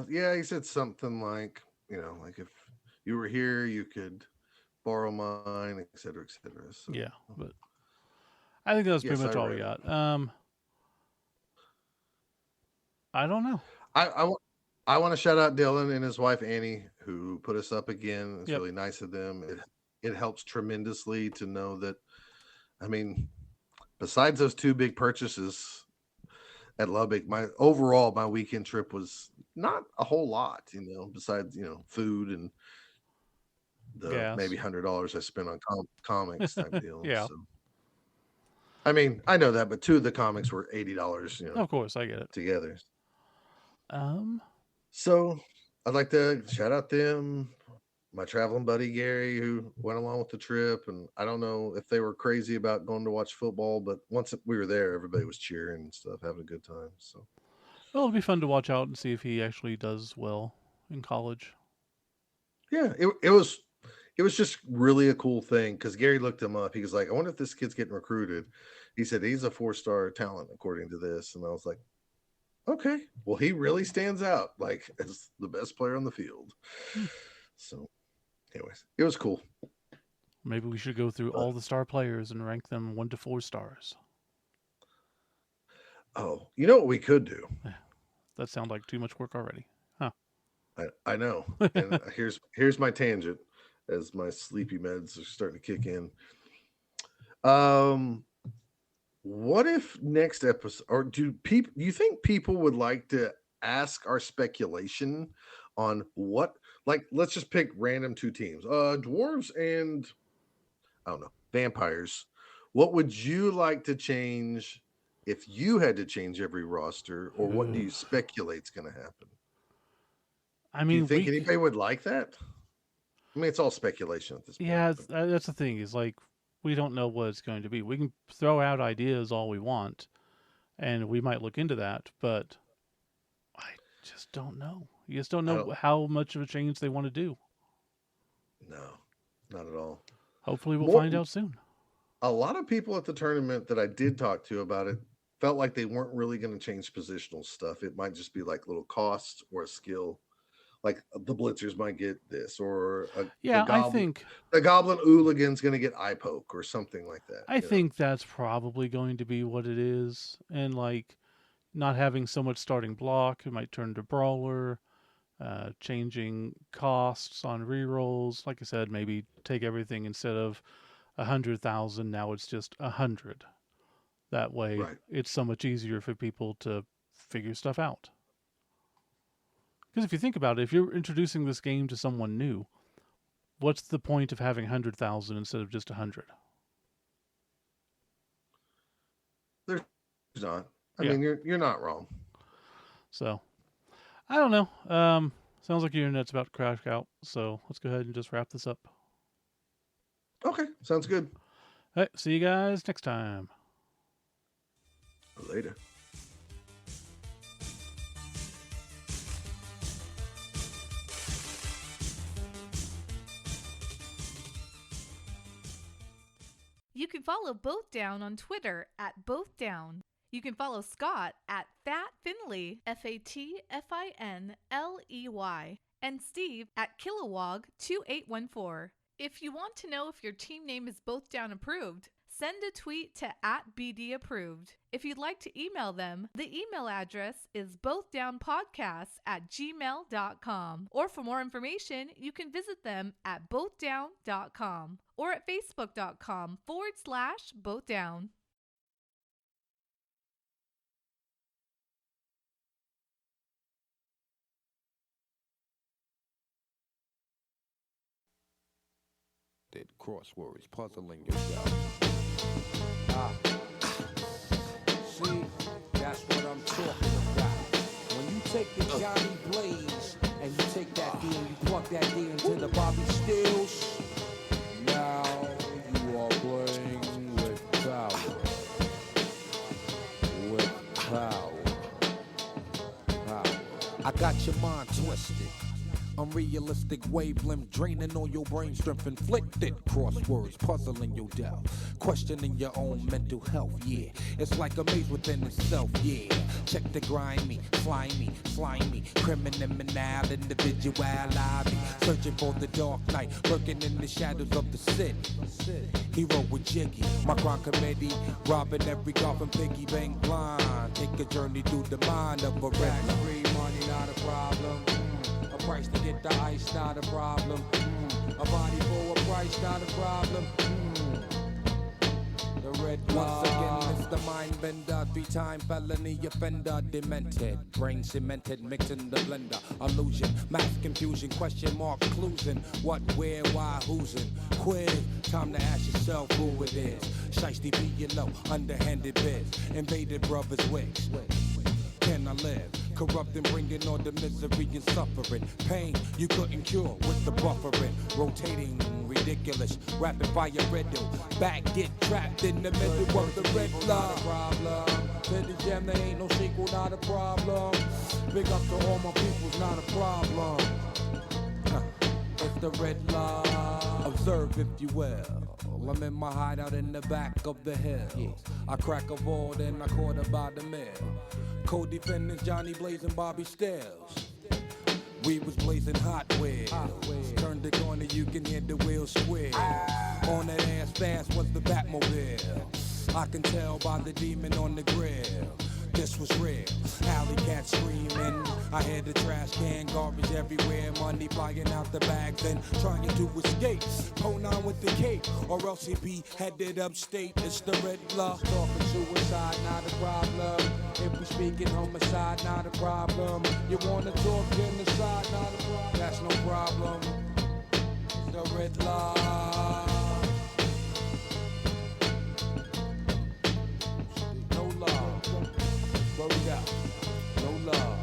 Yeah, he said something like, like if you were here, you could borrow mine, et cetera, et cetera. So, yeah, but I think that's pretty much all we got. I don't know. I want to shout out Dylan and his wife Annie, who put us up again. It's really nice of them. It helps tremendously to know that. I mean, besides those 2 big purchases at Lubbock, my weekend trip was not a whole lot, besides, food and the maybe $100 I spent on comics type deal. Yeah. So, I mean, I know that, but 2 of the comics were $80, Of course, I get it. Together. So I'd like to shout out them, my traveling buddy Gary, who went along with the trip, and I don't know if they were crazy about going to watch football, but once we were there, everybody was cheering and stuff, having a good time. So, well, it'll be fun to watch out and see if he actually does well in college. Yeah, it was just really a cool thing because Gary looked him up. He was like, "I wonder if this kid's getting recruited." He said he's a 4-star talent according to this, and I was like, "Okay, well, he really stands out like as the best player on the field." So, anyways, it was cool. Maybe we should go through all the star players and rank them 1 to 4 stars. Oh, you know what we could do? That sounds like too much work already. Huh. I know. And here's my tangent as my sleepy meds are starting to kick in. What if next episode, or do you think people would like to ask our speculation on what Like, let's just pick random two teams. Dwarves and I don't know, vampires. What would you like to change if you had to change every roster, or what do Ugh. you speculate's going to happen? I Do you mean, think anybody would like that? I mean, it's all speculation at this point. yeah, But that's the thing. Is like we don't know what it's going to be. We can throw out ideas all we want, and we might look into that, but I just don't know. You just don't I know don't. how much of a change they want to do. No, not at all. Hopefully, we'll More, find out soon. a lot of people at the tournament that I did talk to about it felt like they weren't really going to change positional stuff. It might just be like little costs or a skill. Like the blitzers might get this, or Yeah, the goblin hooligan's going to get eye poke or something like that. I think that's probably going to be what it is, and like not having so much starting block, it might turn to brawler. Changing costs on rerolls. Like I said, maybe take everything instead of 100,000. Now it's just 100. That way, Right. it's so much easier for people to figure stuff out. Because if you think about it, if you're introducing this game to someone new, what's the point of having 100,000 instead of just 100? There's not. I Yeah. mean, you're not wrong. So, I don't know. Sounds like your internet's about to crash out. So let's go ahead and just wrap this up. Okay, sounds good. All right, see you guys next time. Later. You can follow Both Down on Twitter at Both Down. You can follow Scott at Fat Finley, FATFINLEY, and Steve at Kilowog2814. If you want to know if your team name is Both Down approved, send a tweet to @BDapproved. If you'd like to email them, the email address is bothdownpodcasts@gmail.com. Or for more information, you can visit them at bothdown.com or at facebook.com/bothdown. Crosswords, puzzling yourself. See, that's what I'm talking about. When you take the Johnny Blaze and you take that D and you plug that D into the Bobby Stills, now you are playing with power. With power. I got your mind twisted. Unrealistic wavelength draining all your brain strength, inflicted crosswords puzzling your doubt, questioning your own mental health. Yeah, it's like a maze within itself. Yeah, check the grimy, slimy, criminal individuality, searching for the dark night, lurking in the shadows of the city. Hero with Jiggy, my crime committee, robbing every Gotham piggy bank blind. Take a journey through the mind of a red. Free money, not a problem. Price to get the ice, not a problem. A body for a price, not a problem. The red once again, it's the mind bender, 3-time felony offender, demented, brain cemented, mixing the blender, illusion, mass confusion, question mark, cluesing, what, where, why, who's in, quiz, time to ask yourself who it is, shiesty be you know, underhanded biz, invaded brothers' wigs. Can I live? Corrupting, bringing all the misery and suffering. Pain you couldn't cure with the buffering. Rotating, ridiculous, rapid fire riddle. Back, get trapped in the middle of the red line. Problem. To the jam, there ain't no sequel, not a problem. Big up to all my peoples, not a problem. It's the red line. Observe, if you will. I'm in my hideout in the back of the hill. I crack a ball, then I quarter by the mill. Co-defendants Johnny Blaze and Bobby Stills. We was blazing Hot Wheels. Turn the corner, you can hear the wheels squeal. On that ass fast was the Batmobile. I can tell by the demon on the grill. this was real. Alley cats screaming, I hear the trash can, garbage everywhere, money flying out the bags and trying to escape. Hold on with the cape, or else he be headed upstate. It's the Riddler. Talking suicide, not a problem. If we speaking homicide, not a problem. You wanna talk genocide, not a problem. That's no problem. The Riddler. No love. What we got? No love.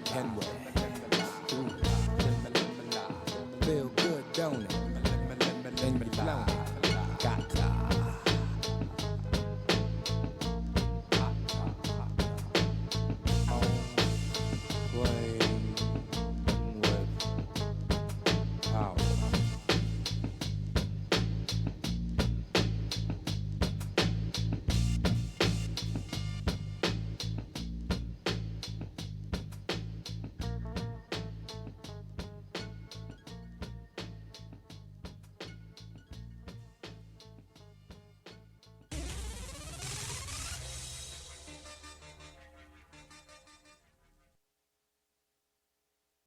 Kenway. Feel good, don't it? Then you fly.